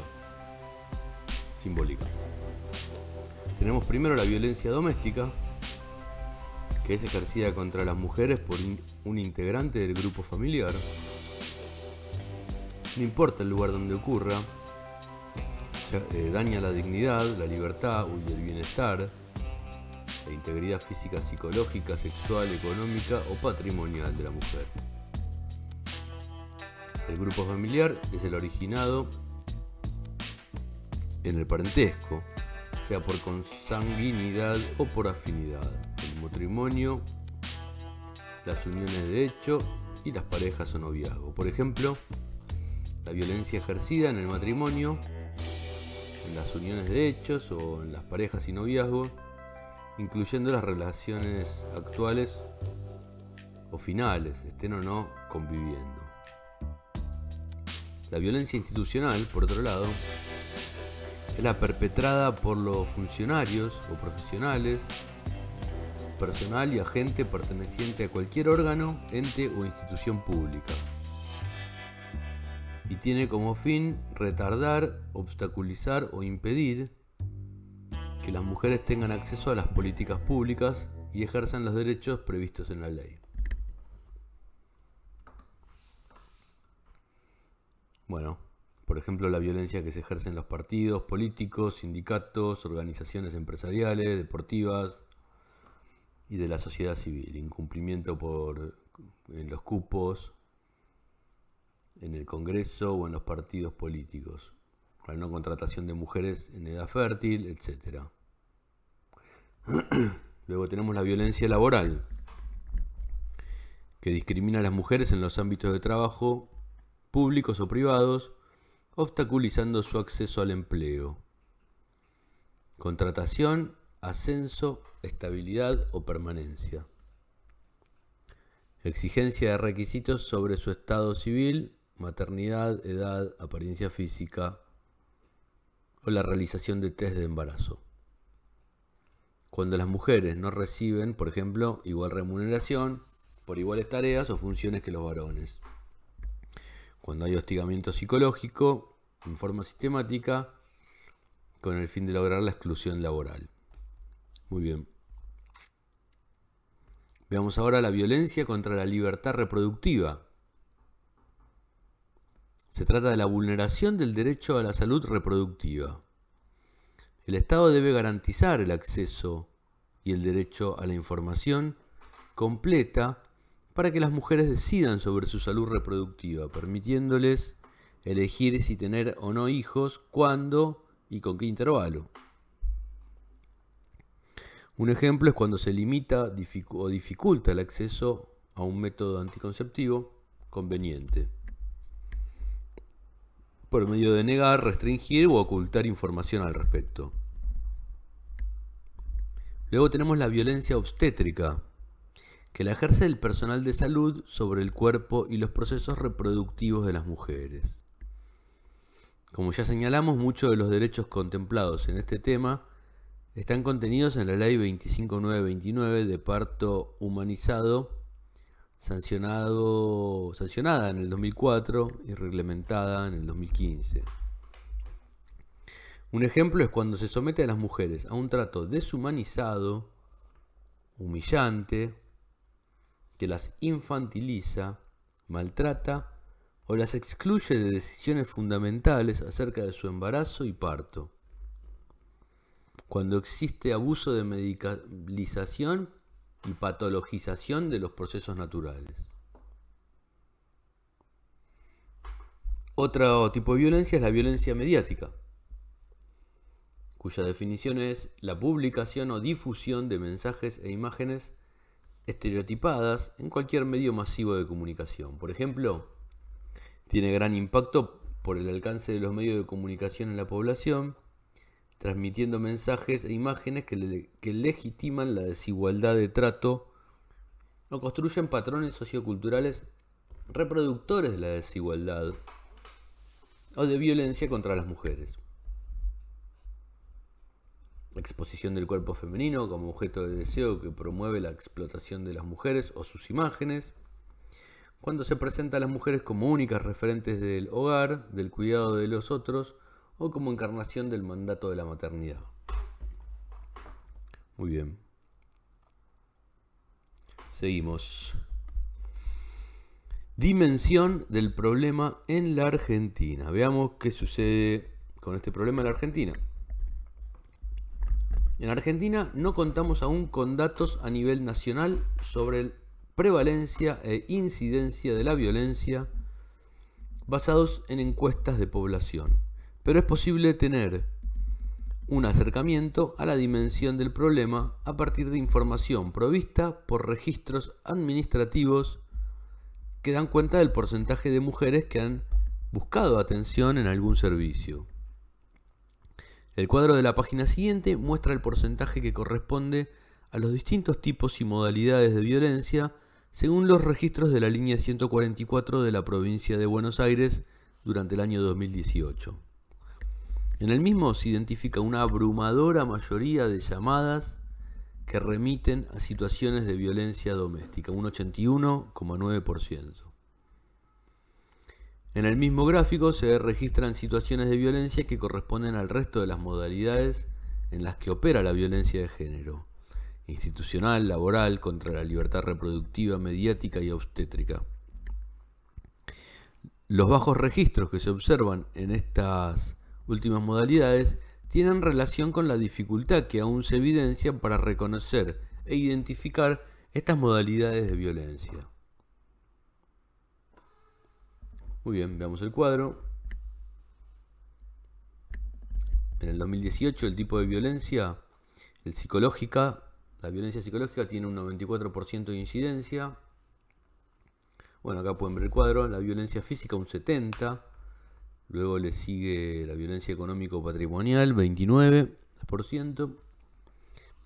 simbólica. Tenemos primero la violencia doméstica, que es ejercida contra las mujeres por un integrante del grupo familiar. No importa el lugar donde ocurra, daña la dignidad, la libertad y el bienestar, la integridad física, psicológica, sexual, económica o patrimonial de la mujer. El grupo familiar es el originado en el parentesco, sea por consanguinidad o por afinidad, el matrimonio, las uniones de hecho y las parejas o noviazgo. Por ejemplo, la violencia ejercida en el matrimonio, en las uniones de hechos o en las parejas y noviazgo, incluyendo las relaciones actuales o finales, estén o no conviviendo. La violencia institucional, por otro lado, es la perpetrada por los funcionarios o profesionales, personal y agente perteneciente a cualquier órgano, ente o institución pública, y tiene como fin retardar, obstaculizar o impedir que las mujeres tengan acceso a las políticas públicas y ejerzan los derechos previstos en la ley. Bueno, por ejemplo, la violencia que se ejerce en los partidos políticos, sindicatos, organizaciones empresariales, deportivas y de la sociedad civil, incumplimiento en los cupos, en el Congreso o en los partidos políticos, la no contratación de mujeres en edad fértil, etc. Luego tenemos la violencia laboral, que discrimina a las mujeres en los ámbitos de trabajo públicos o privados, obstaculizando su acceso al empleo, contratación, ascenso, estabilidad o permanencia. Exigencia de requisitos sobre su estado civil, maternidad, edad, apariencia física o la realización de test de embarazo. Cuando las mujeres no reciben, por ejemplo, igual remuneración por iguales tareas o funciones que los varones. Cuando hay hostigamiento psicológico en forma sistemática con el fin de lograr la exclusión laboral. Muy bien. Veamos ahora la violencia contra la libertad reproductiva. Se trata de la vulneración del derecho a la salud reproductiva. El Estado debe garantizar el acceso y el derecho a la información completa para que las mujeres decidan sobre su salud reproductiva, permitiéndoles elegir si tener o no hijos, cuándo y con qué intervalo. Un ejemplo es cuando se limita o dificulta el acceso a un método anticonceptivo conveniente, por medio de negar, restringir o ocultar información al respecto. Luego tenemos la violencia obstétrica, que la ejerce el personal de salud sobre el cuerpo y los procesos reproductivos de las mujeres. Como ya señalamos, muchos de los derechos contemplados en este tema están contenidos en la Ley 25929 de parto humanizado, sancionada en el 2004 y reglamentada en el 2015. Un ejemplo es cuando se somete a las mujeres a un trato deshumanizado, humillante, que las infantiliza, maltrata o las excluye de decisiones fundamentales acerca de su embarazo y parto. Cuando existe abuso de medicalización y patologización de los procesos naturales. Otro tipo de violencia es la violencia mediática, cuya definición es la publicación o difusión de mensajes e imágenes estereotipadas en cualquier medio masivo de comunicación. Por ejemplo, tiene gran impacto por el alcance de los medios de comunicación en la población, transmitiendo mensajes e imágenes que legitiman la desigualdad de trato o construyen patrones socioculturales reproductores de la desigualdad o de violencia contra las mujeres. Exposición del cuerpo femenino como objeto de deseo que promueve la explotación de las mujeres o sus imágenes. Cuando se presenta a las mujeres como únicas referentes del hogar, del cuidado de los otros o como encarnación del mandato de la maternidad. Muy bien. Seguimos. Dimensión del problema en la Argentina. Veamos qué sucede con este problema en la Argentina. En Argentina no contamos aún con datos a nivel nacional sobre prevalencia e incidencia de la violencia basados en encuestas de población, pero es posible tener un acercamiento a la dimensión del problema a partir de información provista por registros administrativos que dan cuenta del porcentaje de mujeres que han buscado atención en algún servicio. El cuadro de la página siguiente muestra el porcentaje que corresponde a los distintos tipos y modalidades de violencia según los registros de la línea 144 de la provincia de Buenos Aires durante el año 2018. En el mismo se identifica una abrumadora mayoría de llamadas que remiten a situaciones de violencia doméstica, un 81,9%. En el mismo gráfico se registran situaciones de violencia que corresponden al resto de las modalidades en las que opera la violencia de género: institucional, laboral, contra la libertad reproductiva, mediática y obstétrica. Los bajos registros que se observan en estas últimas modalidades tienen relación con la dificultad que aún se evidencia para reconocer e identificar estas modalidades de violencia. Muy bien, veamos el cuadro. En el 2018 el tipo de violencia, la violencia psicológica tiene un 94% de incidencia. Bueno, acá pueden ver el cuadro. La violencia física un 70%. Luego le sigue la violencia económico-patrimonial, 29%.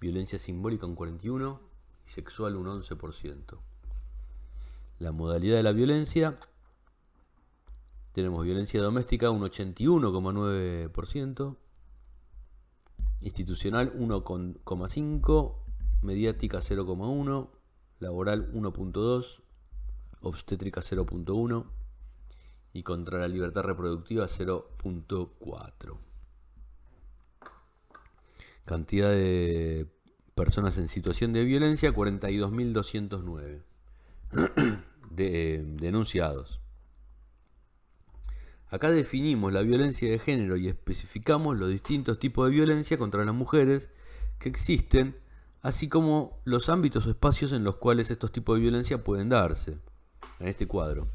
Violencia simbólica un 41%. Y sexual un 11%. La modalidad de la violencia. Tenemos violencia doméstica un 81,9%. Institucional 1,5%. Mediática 0,1%. Laboral 1,2%. Obstétrica 0,1%. Y contra la libertad reproductiva 0,4%. Cantidad de personas en situación de violencia, 42.209 denunciados. Acá definimos la violencia de género y especificamos los distintos tipos de violencia contra las mujeres que existen, así como los ámbitos o espacios en los cuales estos tipos de violencia pueden darse, en este cuadro.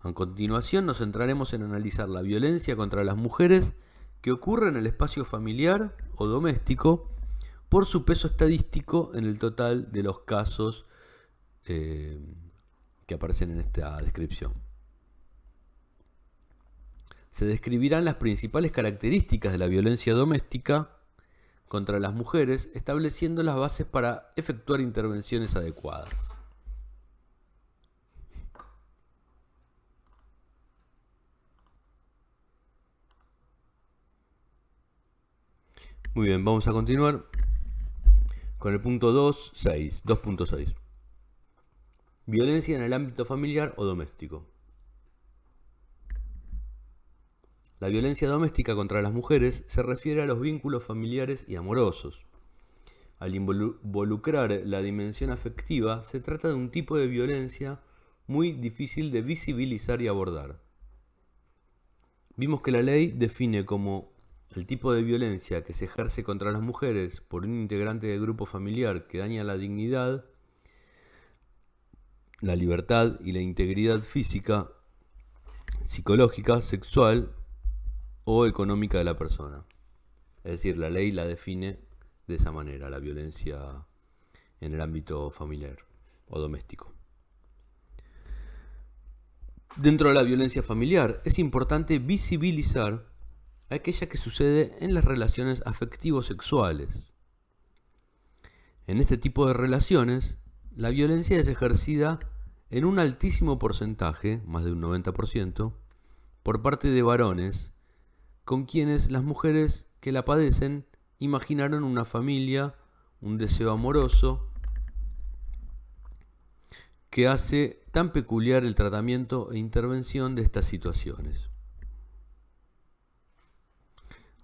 A continuación nos centraremos en analizar la violencia contra las mujeres que ocurre en el espacio familiar o doméstico por su peso estadístico en el total de los casos que aparecen en esta descripción. Se describirán las principales características de la violencia doméstica contra las mujeres, estableciendo las bases para efectuar intervenciones adecuadas. Muy bien, vamos a continuar con el punto 2.6. Violencia en el ámbito familiar o doméstico. La violencia doméstica contra las mujeres se refiere a los vínculos familiares y amorosos. Al involucrar la dimensión afectiva, se trata de un tipo de violencia muy difícil de visibilizar y abordar. Vimos que la ley define como el tipo de violencia que se ejerce contra las mujeres por un integrante del grupo familiar que daña la dignidad, la libertad y la integridad física, psicológica, sexual o económica de la persona. Es decir, la ley la define de esa manera, la violencia en el ámbito familiar o doméstico. Dentro de la violencia familiar es importante visibilizar aquella que sucede en las relaciones afectivo-sexuales. En este tipo de relaciones, la violencia es ejercida en un altísimo porcentaje, más de un 90%, por parte de varones, con quienes las mujeres que la padecen imaginaron una familia, un deseo amoroso, que hace tan peculiar el tratamiento e intervención de estas situaciones.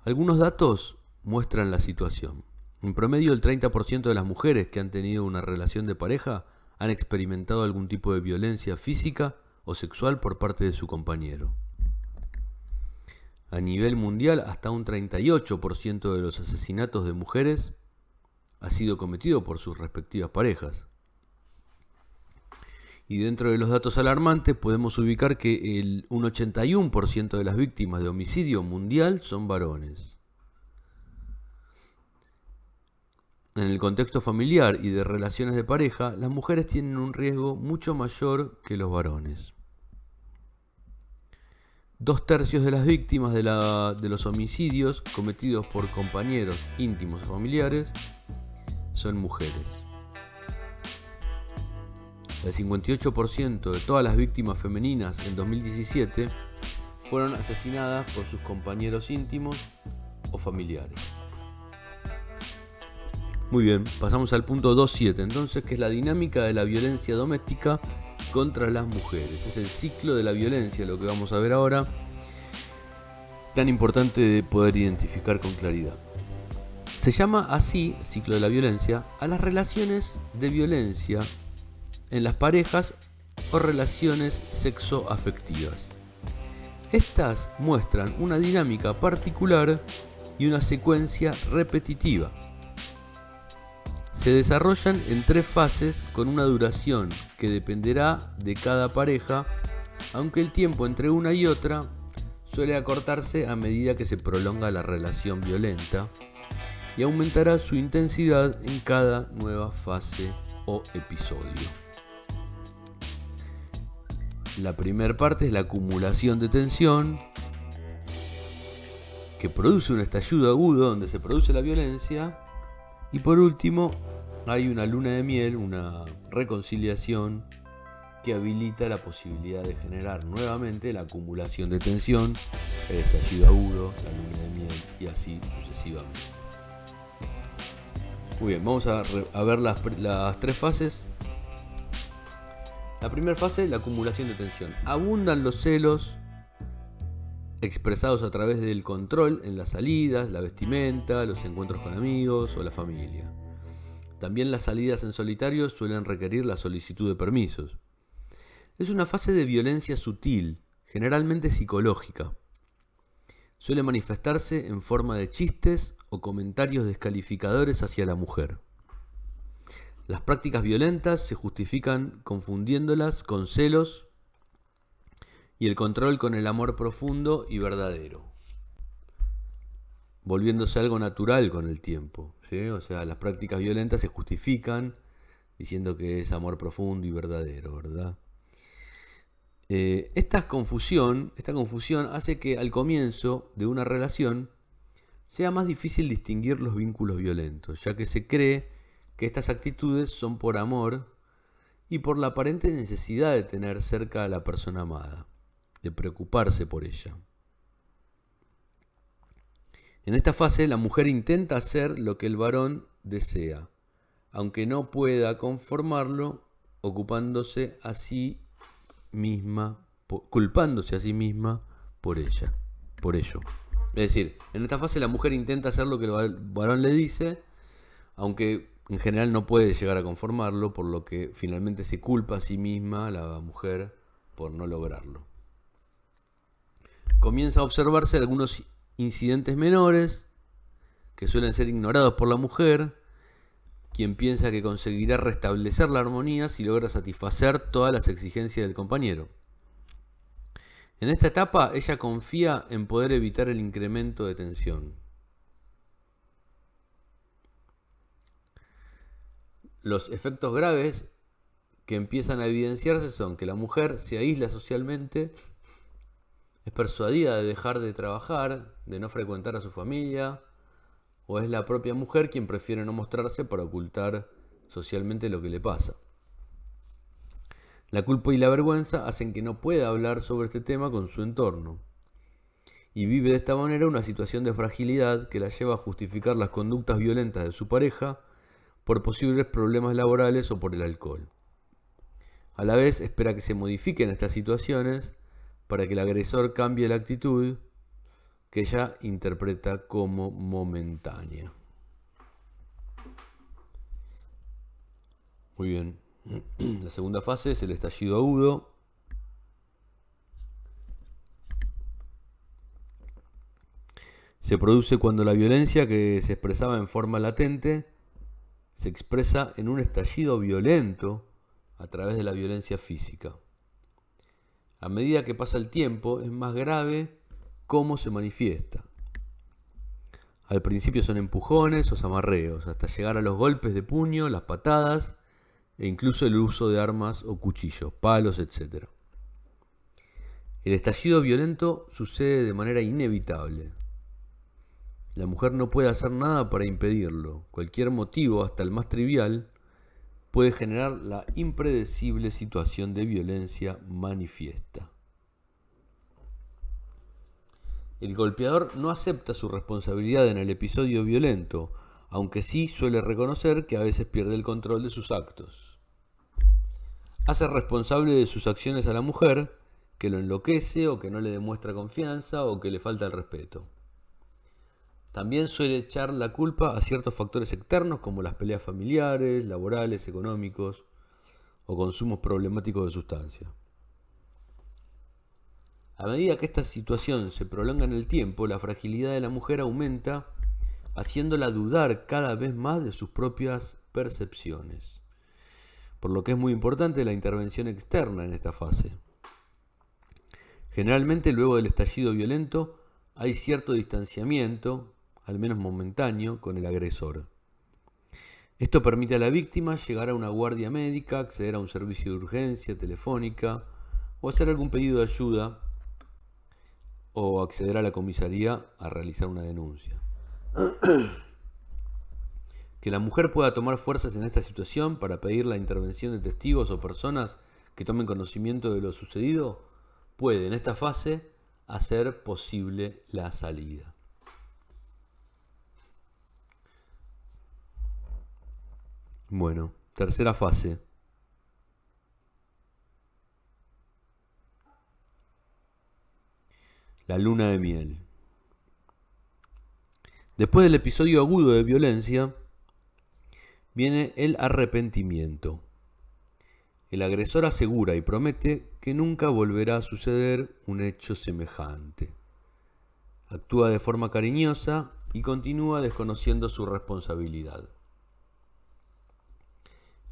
Algunos datos muestran la situación. En promedio, el 30% de las mujeres que han tenido una relación de pareja han experimentado algún tipo de violencia física o sexual por parte de su compañero. A nivel mundial, hasta un 38% de los asesinatos de mujeres ha sido cometido por sus respectivas parejas. Y dentro de los datos alarmantes podemos ubicar que un 81% de las víctimas de homicidio mundial son varones. En el contexto familiar y de relaciones de pareja, las mujeres tienen un riesgo mucho mayor que los varones. 2/3 de las víctimas de los homicidios cometidos por compañeros íntimos o familiares son mujeres. El 58% de todas las víctimas femeninas en 2017 fueron asesinadas por sus compañeros íntimos o familiares. Muy bien, pasamos al punto 2.7, entonces, que es la dinámica de la violencia doméstica contra las mujeres. Es el ciclo de la violencia, lo que vamos a ver ahora, tan importante de poder identificar con claridad. Se llama así, ciclo de la violencia, a las relaciones de violencia en las parejas o relaciones sexoafectivas. Estas muestran una dinámica particular y una secuencia repetitiva. Se desarrollan en 3 fases con una duración que dependerá de cada pareja, aunque el tiempo entre una y otra suele acortarse a medida que se prolonga la relación violenta y aumentará su intensidad en cada nueva fase o episodio. La primera parte es la acumulación de tensión, que produce un estallido agudo donde se produce la violencia, y por último hay una luna de miel, una reconciliación que habilita la posibilidad de generar nuevamente la acumulación de tensión, el estallido agudo, la luna de miel y así sucesivamente. Muy bien, vamos a ver las 3 fases. La primera fase, la acumulación de tensión. Abundan los celos expresados a través del control en las salidas, la vestimenta, los encuentros con amigos o la familia. También las salidas en solitario suelen requerir la solicitud de permisos. Es una fase de violencia sutil, generalmente psicológica. Suele manifestarse en forma de chistes o comentarios descalificadores hacia la mujer. Las prácticas violentas se justifican confundiéndolas con celos y el control con el amor profundo y verdadero, volviéndose algo natural con el tiempo, ¿sí? O sea, las prácticas violentas se justifican diciendo que es amor profundo y verdadero, ¿verdad? Esta confusión hace que al comienzo de una relación sea más difícil distinguir los vínculos violentos, ya que se cree que estas actitudes son por amor y por la aparente necesidad de tener cerca a la persona amada, de preocuparse por ella. En esta fase la mujer intenta hacer lo que el varón desea, aunque no pueda conformarlo, culpándose a sí misma por ello. Es decir, en esta fase la mujer intenta hacer lo que el varón le dice, aunque en general no puede llegar a conformarlo, por lo que finalmente se culpa a sí misma, la mujer, por no lograrlo. Comienza a observarse algunos incidentes menores que suelen ser ignorados por la mujer, quien piensa que conseguirá restablecer la armonía si logra satisfacer todas las exigencias del compañero. En esta etapa, ella confía en poder evitar el incremento de tensión. Los efectos graves que empiezan a evidenciarse son que la mujer se aísla socialmente, es persuadida de dejar de trabajar, de no frecuentar a su familia, o es la propia mujer quien prefiere no mostrarse para ocultar socialmente lo que le pasa. La culpa y la vergüenza hacen que no pueda hablar sobre este tema con su entorno, y vive de esta manera una situación de fragilidad que la lleva a justificar las conductas violentas de su pareja por posibles problemas laborales o por el alcohol. A la vez espera que se modifiquen estas situaciones para que el agresor cambie la actitud que ella interpreta como momentánea. Muy bien. La segunda fase es el estallido agudo. Se produce cuando la violencia que se expresaba en forma latente se expresa en un estallido violento a través de la violencia física. A medida que pasa el tiempo, es más grave cómo se manifiesta. Al principio son empujones o zamarreos, hasta llegar a los golpes de puño, las patadas e incluso el uso de armas o cuchillos, palos, etc. El estallido violento sucede de manera inevitable. La mujer no puede hacer nada para impedirlo. Cualquier motivo, hasta el más trivial, puede generar la impredecible situación de violencia manifiesta. El golpeador no acepta su responsabilidad en el episodio violento, aunque sí suele reconocer que a veces pierde el control de sus actos. Hace responsable de sus acciones a la mujer, que lo enloquece o que no le demuestra confianza o que le falta el respeto. También suele echar la culpa a ciertos factores externos como las peleas familiares, laborales, económicos o consumos problemáticos de sustancias. A medida que esta situación se prolonga en el tiempo, la fragilidad de la mujer aumenta, haciéndola dudar cada vez más de sus propias percepciones. Por lo que es muy importante la intervención externa en esta fase. Generalmente, luego del estallido violento, hay cierto distanciamiento, al menos momentáneo, con el agresor. Esto permite a la víctima llegar a una guardia médica, acceder a un servicio de urgencia telefónica o hacer algún pedido de ayuda o acceder a la comisaría a realizar una denuncia. Que la mujer pueda tomar fuerzas en esta situación para pedir la intervención de testigos o personas que tomen conocimiento de lo sucedido puede en esta fase hacer posible la salida. Bueno, tercera fase. La luna de miel. Después del episodio agudo de violencia, viene el arrepentimiento. El agresor asegura y promete que nunca volverá a suceder un hecho semejante. Actúa de forma cariñosa y continúa desconociendo su responsabilidad.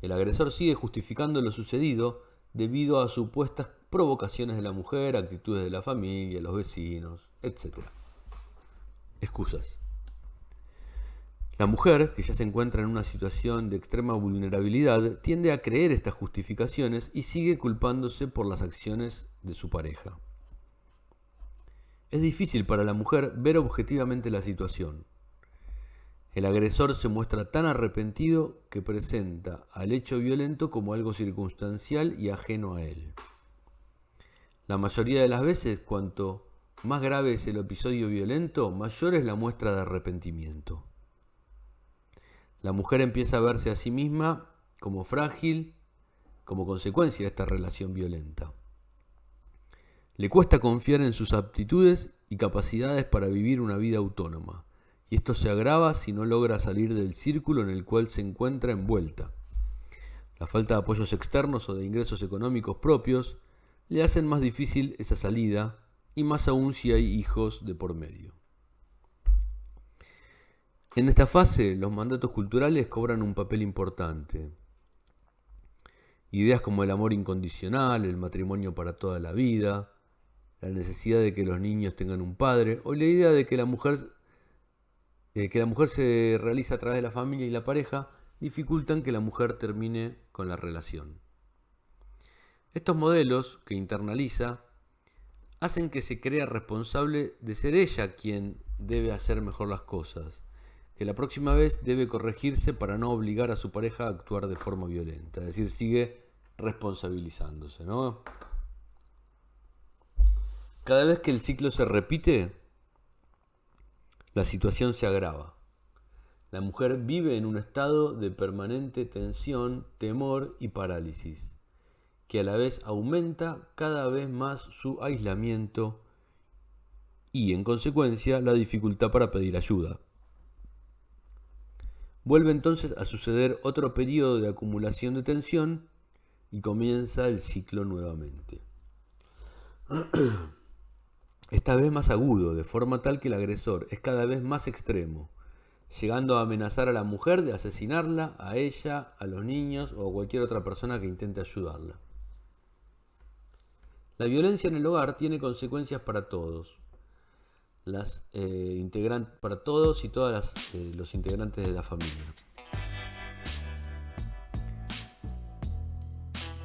El agresor sigue justificando lo sucedido debido a supuestas provocaciones de la mujer, actitudes de la familia, los vecinos, etc. Excusas. La mujer, que ya se encuentra en una situación de extrema vulnerabilidad, tiende a creer estas justificaciones y sigue culpándose por las acciones de su pareja. Es difícil para la mujer ver objetivamente la situación. El agresor se muestra tan arrepentido que presenta al hecho violento como algo circunstancial y ajeno a él. La mayoría de las veces, cuanto más grave es el episodio violento, mayor es la muestra de arrepentimiento. La mujer empieza a verse a sí misma como frágil como consecuencia de esta relación violenta. Le cuesta confiar en sus aptitudes y capacidades para vivir una vida autónoma, y esto se agrava si no logra salir del círculo en el cual se encuentra envuelta. La falta de apoyos externos o de ingresos económicos propios le hacen más difícil esa salida, y más aún si hay hijos de por medio. En esta fase, los mandatos culturales cobran un papel importante. Ideas como el amor incondicional, el matrimonio para toda la vida, la necesidad de que los niños tengan un padre, o la idea de que la mujer se realiza a través de la familia y la pareja, dificultan que la mujer termine con la relación. Estos modelos que internaliza hacen que se crea responsable de ser ella quien debe hacer mejor las cosas, que la próxima vez debe corregirse para no obligar a su pareja a actuar de forma violenta. Es decir, sigue responsabilizándose, ¿no? Cada vez que el ciclo se repite, la situación se agrava. La mujer vive en un estado de permanente tensión, temor y parálisis, que a la vez aumenta cada vez más su aislamiento y, en consecuencia, la dificultad para pedir ayuda. Vuelve entonces a suceder otro periodo de acumulación de tensión y comienza el ciclo nuevamente. Esta vez más agudo, de forma tal que el agresor es cada vez más extremo, llegando a amenazar a la mujer de asesinarla, a ella, a los niños o a cualquier otra persona que intente ayudarla. La violencia en el hogar tiene consecuencias para todos. Para todos y todas los integrantes de la familia.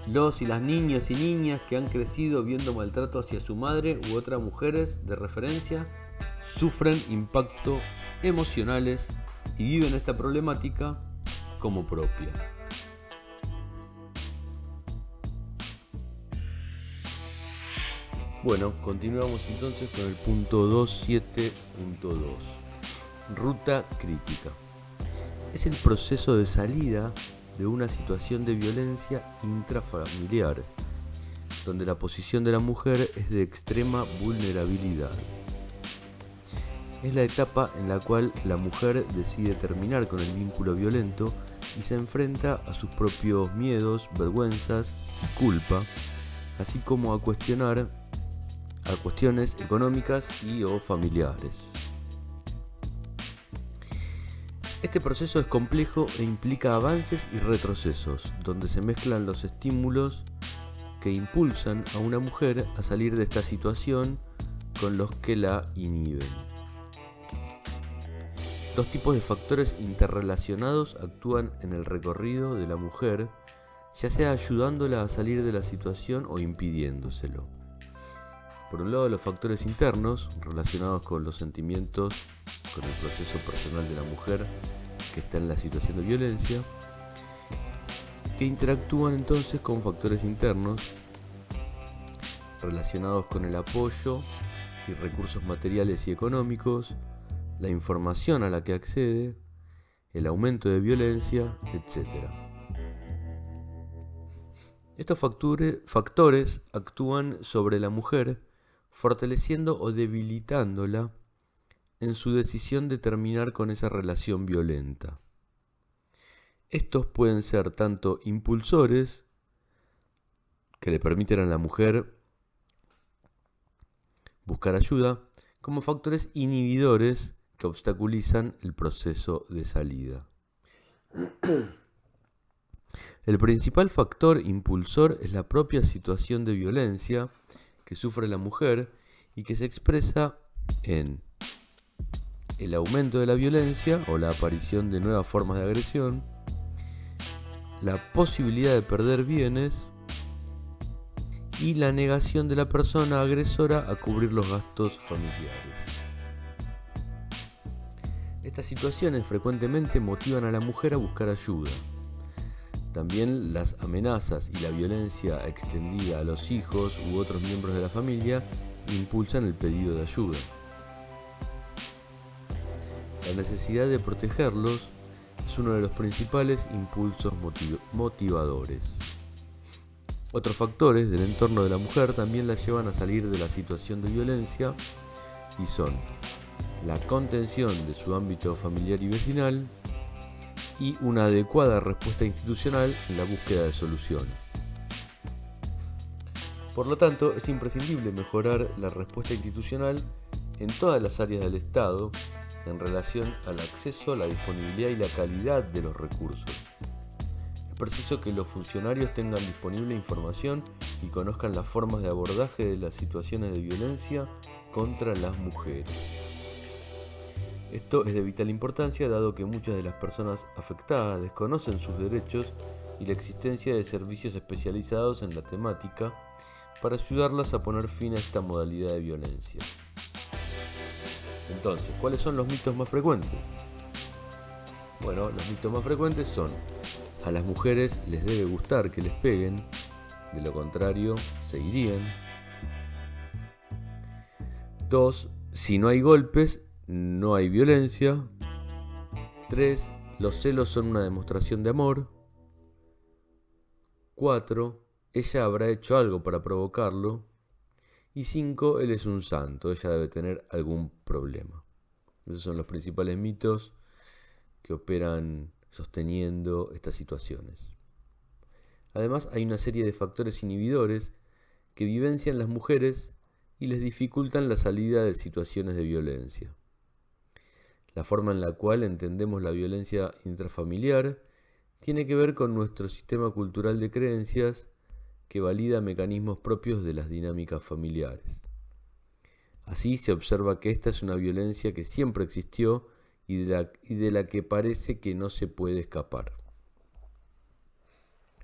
Los y las niñas y niñas que han crecido viendo maltrato hacia su madre u otras mujeres de referencia sufren impactos emocionales y viven esta problemática como propia. Bueno, continuamos entonces con el punto 2.7.2. Ruta crítica. Es el proceso de salida de una situación de violencia intrafamiliar, donde la posición de la mujer es de extrema vulnerabilidad. Es la etapa en la cual la mujer decide terminar con el vínculo violento y se enfrenta a sus propios miedos, vergüenzas y culpa, así como a cuestiones económicas o familiares. Este proceso es complejo e implica avances y retrocesos, donde se mezclan los estímulos que impulsan a una mujer a salir de esta situación con los que la inhiben. Dos tipos de factores interrelacionados actúan en el recorrido de la mujer, ya sea ayudándola a salir de la situación o impidiéndoselo. Por un lado, los factores internos, relacionados con los sentimientos, con el proceso personal de la mujer que está en la situación de violencia, que interactúan entonces con factores internos, relacionados con el apoyo y recursos materiales y económicos, la información a la que accede, el aumento de violencia, etc. Estos factores actúan sobre la mujer, fortaleciendo o debilitándola en su decisión de terminar con esa relación violenta. Estos pueden ser tanto impulsores, que le permiten a la mujer buscar ayuda, como factores inhibidores que obstaculizan el proceso de salida. El principal factor impulsor es la propia situación de violencia que sufre la mujer y que se expresa en el aumento de la violencia o la aparición de nuevas formas de agresión, la posibilidad de perder bienes y la negación de la persona agresora a cubrir los gastos familiares. Estas situaciones frecuentemente motivan a la mujer a buscar ayuda. También las amenazas y la violencia extendida a los hijos u otros miembros de la familia impulsan el pedido de ayuda. La necesidad de protegerlos es uno de los principales impulsos motivadores. Otros factores del entorno de la mujer también la llevan a salir de la situación de violencia y son la contención de su ámbito familiar y vecinal y una adecuada respuesta institucional en la búsqueda de soluciones. Por lo tanto, es imprescindible mejorar la respuesta institucional en todas las áreas del Estado en relación al acceso, la disponibilidad y la calidad de los recursos. Es preciso que los funcionarios tengan disponible información y conozcan las formas de abordaje de las situaciones de violencia contra las mujeres. Esto es de vital importancia dado que muchas de las personas afectadas desconocen sus derechos y la existencia de servicios especializados en la temática para ayudarlas a poner fin a esta modalidad de violencia. Entonces, ¿cuáles son los mitos más frecuentes? Bueno, los mitos más frecuentes son: a las mujeres les debe gustar que les peguen, de lo contrario, se irían. 2. Si no hay golpes, no hay violencia. 3. Los celos son una demostración de amor. 4. Ella habrá hecho algo para provocarlo. Y 5. Él es un santo, ella debe tener algún problema. Esos son los principales mitos que operan sosteniendo estas situaciones. Además, hay una serie de factores inhibidores que vivencian las mujeres y les dificultan la salida de situaciones de violencia. La forma en la cual entendemos la violencia intrafamiliar tiene que ver con nuestro sistema cultural de creencias que valida mecanismos propios de las dinámicas familiares. Así se observa que esta es una violencia que siempre existió y de la que parece que no se puede escapar.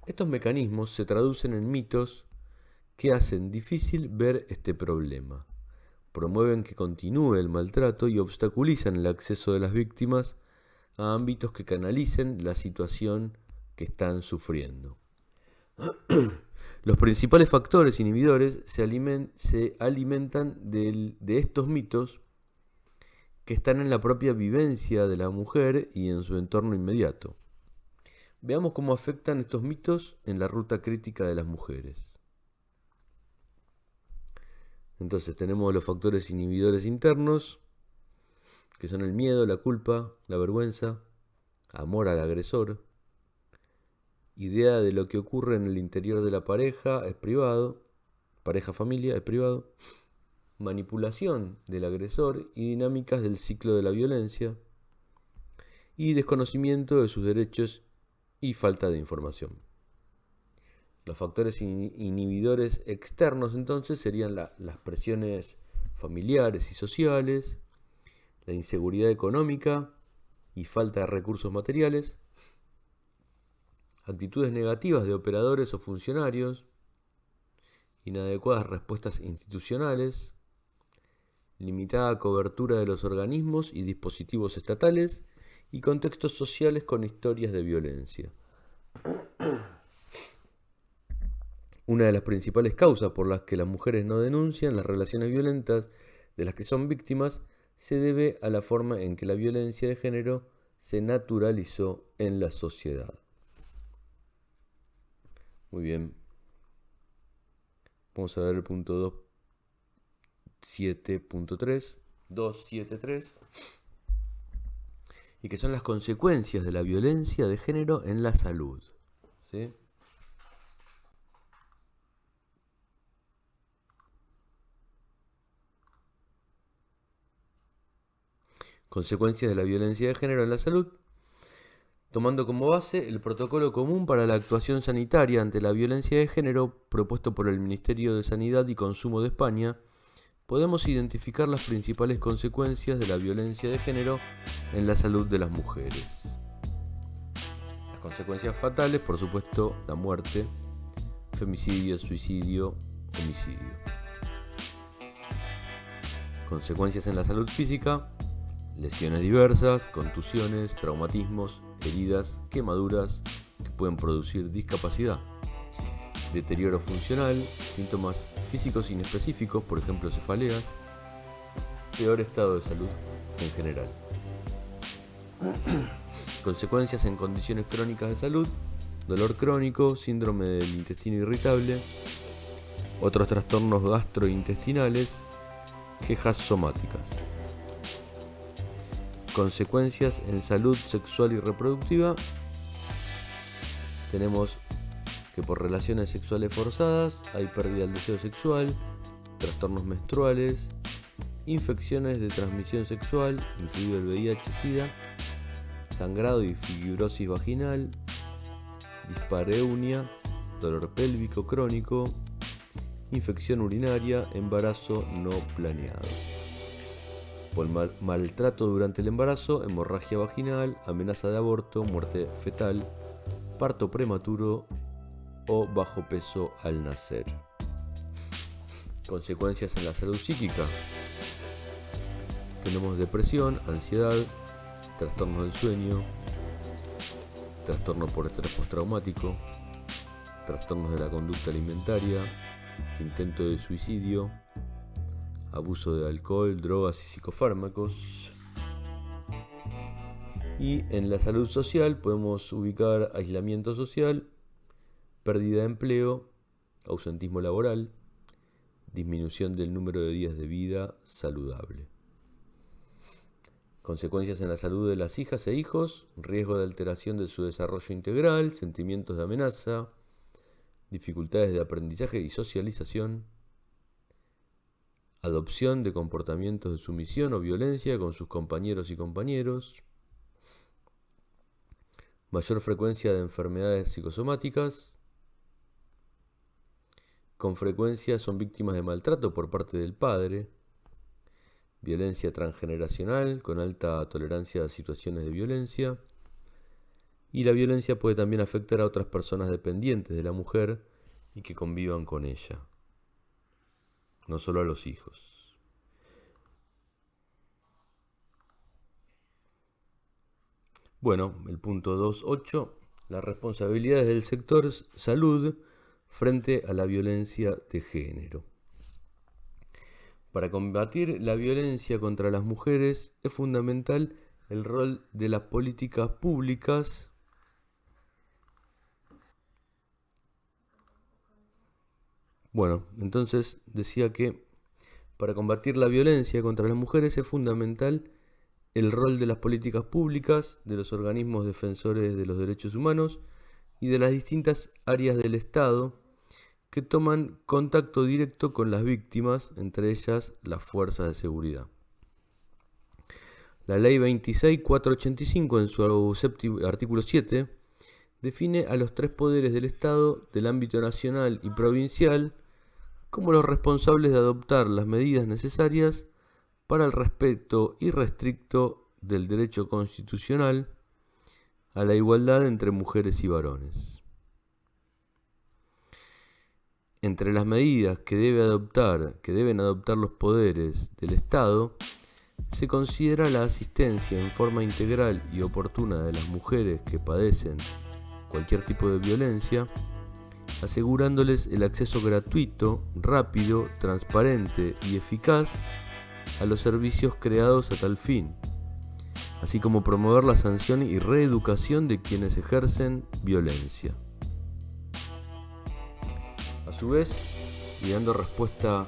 Estos mecanismos se traducen en mitos que hacen difícil ver este problema, promueven que continúe el maltrato y obstaculizan el acceso de las víctimas a ámbitos que canalicen la situación que están sufriendo. Los principales factores inhibidores se alimentan de estos mitos que están en la propia vivencia de la mujer y en su entorno inmediato. Veamos cómo afectan estos mitos en la ruta crítica de las mujeres. Entonces tenemos los factores inhibidores internos, que son el miedo, la culpa, la vergüenza, amor al agresor, idea de lo que ocurre en el interior de la pareja es privado, pareja-familia es privado, manipulación del agresor y dinámicas del ciclo de la violencia, y desconocimiento de sus derechos y falta de información. Los factores inhibidores externos entonces serían las presiones familiares y sociales, la inseguridad económica y falta de recursos materiales, actitudes negativas de operadores o funcionarios, inadecuadas respuestas institucionales, limitada cobertura de los organismos y dispositivos estatales y contextos sociales con historias de violencia. Una de las principales causas por las que las mujeres no denuncian las relaciones violentas de las que son víctimas se debe a la forma en que la violencia de género se naturalizó en la sociedad. Muy bien. Vamos a ver el punto 2.7.3. y que son las consecuencias de la violencia de género en la salud. ¿Sí? Consecuencias de la violencia de género en la salud, tomando como base el protocolo común para la actuación sanitaria ante la violencia de género propuesto por el Ministerio de Sanidad y Consumo de España, podemos identificar las principales consecuencias de la violencia de género en la salud de las mujeres. Las consecuencias fatales, por supuesto, la muerte, femicidio, suicidio, homicidio. Consecuencias en la salud física, lesiones diversas, contusiones, traumatismos, heridas, quemaduras que pueden producir discapacidad, deterioro funcional, síntomas físicos inespecíficos, por ejemplo cefaleas, peor estado de salud en general. Consecuencias en condiciones crónicas de salud, dolor crónico, síndrome del intestino irritable, otros trastornos gastrointestinales, quejas somáticas. Consecuencias en salud sexual y reproductiva, tenemos que por relaciones sexuales forzadas hay pérdida del deseo sexual, trastornos menstruales, infecciones de transmisión sexual, incluido el VIH-Sida, sangrado y fibrosis vaginal, dispareunia, dolor pélvico crónico, infección urinaria, embarazo no planeado. Por maltrato durante el embarazo, hemorragia vaginal, amenaza de aborto, muerte fetal, parto prematuro o bajo peso al nacer. Consecuencias en la salud psíquica. Tenemos depresión, ansiedad, trastornos del sueño, trastorno por estrés postraumático, trastornos de la conducta alimentaria, intento de suicidio, abuso de alcohol, drogas y psicofármacos. Y en la salud social podemos ubicar aislamiento social, pérdida de empleo, ausentismo laboral, disminución del número de días de vida saludable. Consecuencias en la salud de las hijas e hijos, riesgo de alteración de su desarrollo integral, sentimientos de amenaza, dificultades de aprendizaje y socialización, adopción de comportamientos de sumisión o violencia con sus compañeros y compañeros, mayor frecuencia de enfermedades psicosomáticas, con frecuencia son víctimas de maltrato por parte del padre, violencia transgeneracional con alta tolerancia a situaciones de violencia, y la violencia puede también afectar a otras personas dependientes de la mujer y que convivan con ella, no solo a los hijos. Bueno, el punto 2.8, las responsabilidades del sector salud frente a la violencia de género. Para combatir la violencia contra las mujeres es fundamental el rol de las políticas públicas entonces decía que para combatir la violencia contra las mujeres es fundamental el rol de las políticas públicas, de los organismos defensores de los derechos humanos y de las distintas áreas del Estado que toman contacto directo con las víctimas, entre ellas las fuerzas de seguridad. La Ley 26.485 en su artículo 7 define a los tres poderes del Estado del ámbito nacional y provincial como los responsables de adoptar las medidas necesarias para el respeto irrestricto del derecho constitucional a la igualdad entre mujeres y varones. Entre las medidas que deben adoptar los poderes del Estado, se considera la asistencia en forma integral y oportuna de las mujeres que padecen cualquier tipo de violencia, asegurándoles el acceso gratuito, rápido, transparente y eficaz a los servicios creados a tal fin, así como promover la sanción y reeducación de quienes ejercen violencia. A su vez, y dando respuesta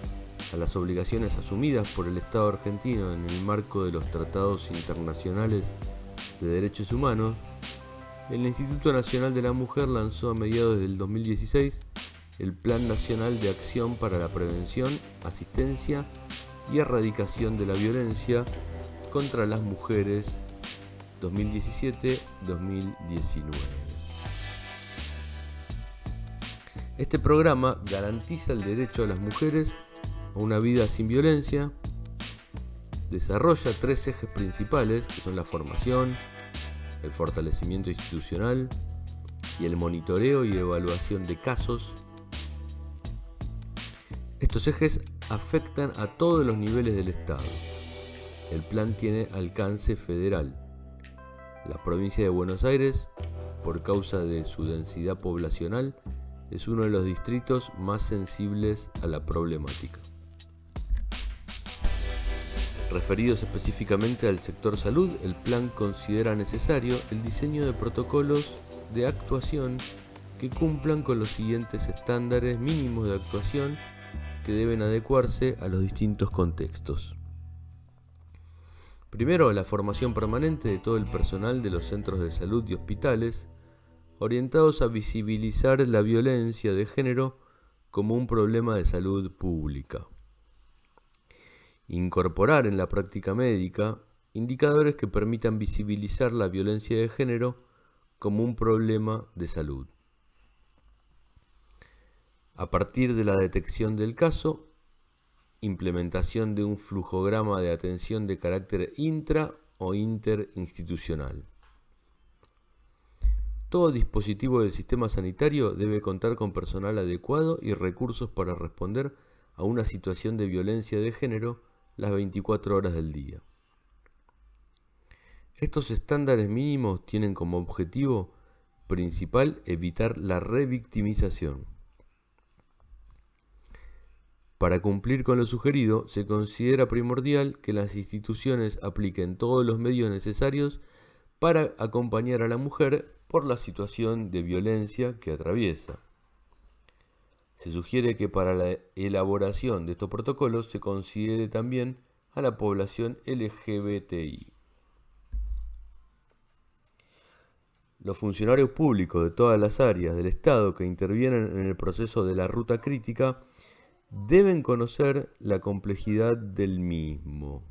a las obligaciones asumidas por el Estado argentino en el marco de los tratados internacionales de Derechos Humanos, el Instituto Nacional de la Mujer lanzó a mediados del 2016 el Plan Nacional de Acción para la Prevención, Asistencia y Erradicación de la Violencia contra las Mujeres 2017-2019. Este programa garantiza el derecho a las mujeres a una vida sin violencia, desarrolla 3 ejes principales, que son la formación, el fortalecimiento institucional y el monitoreo y evaluación de casos. Estos ejes afectan a todos los niveles del Estado. El plan tiene alcance federal. La provincia de Buenos Aires, por causa de su densidad poblacional, es uno de los distritos más sensibles a la problemática. Referidos específicamente al sector salud, el plan considera necesario el diseño de protocolos de actuación que cumplan con los siguientes estándares mínimos de actuación que deben adecuarse a los distintos contextos. Primero, la formación permanente de todo el personal de los centros de salud y hospitales, orientados a visibilizar la violencia de género como un problema de salud pública. Incorporar en la práctica médica indicadores que permitan visibilizar la violencia de género como un problema de salud. A partir de la detección del caso, implementación de un flujograma de atención de carácter intra o interinstitucional. Todo dispositivo del sistema sanitario debe contar con personal adecuado y recursos para responder a una situación de violencia de género las 24 horas del día. Estos estándares mínimos tienen como objetivo principal evitar la revictimización. Para cumplir con lo sugerido, se considera primordial que las instituciones apliquen todos los medios necesarios para acompañar a la mujer por la situación de violencia que atraviesa. Se sugiere que para la elaboración de estos protocolos se considere también a la población LGBTI. Los funcionarios públicos de todas las áreas del Estado que intervienen en el proceso de la ruta crítica deben conocer la complejidad del mismo.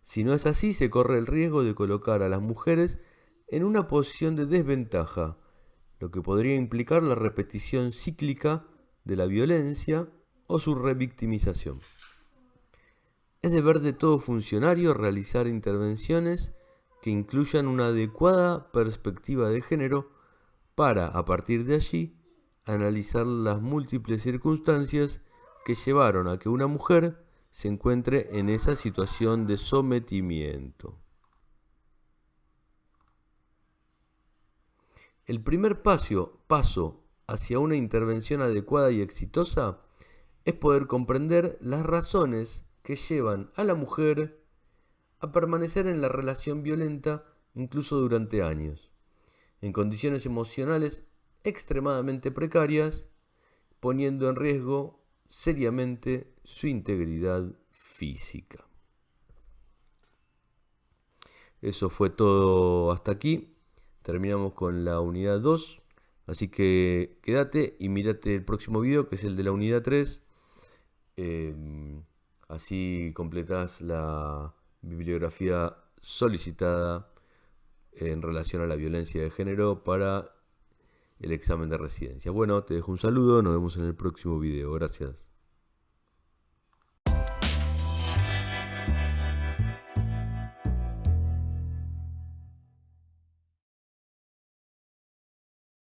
Si no es así, se corre el riesgo de colocar a las mujeres en una posición de desventaja, lo que podría implicar la repetición cíclica de la violencia o su revictimización. Es deber de todo funcionario realizar intervenciones que incluyan una adecuada perspectiva de género para, a partir de allí, analizar las múltiples circunstancias que llevaron a que una mujer se encuentre en esa situación de sometimiento. El primer paso hacia una intervención adecuada y exitosa es poder comprender las razones que llevan a la mujer a permanecer en la relación violenta incluso durante años, en condiciones emocionales extremadamente precarias, poniendo en riesgo seriamente su integridad física. Eso fue todo hasta aquí. Terminamos con la unidad 2. Así que quédate y mírate el próximo video, que es el de la unidad 3. Así completás la bibliografía solicitada en relación a la violencia de género para el examen de residencia. Bueno, te dejo un saludo. Nos vemos en el próximo video. Gracias.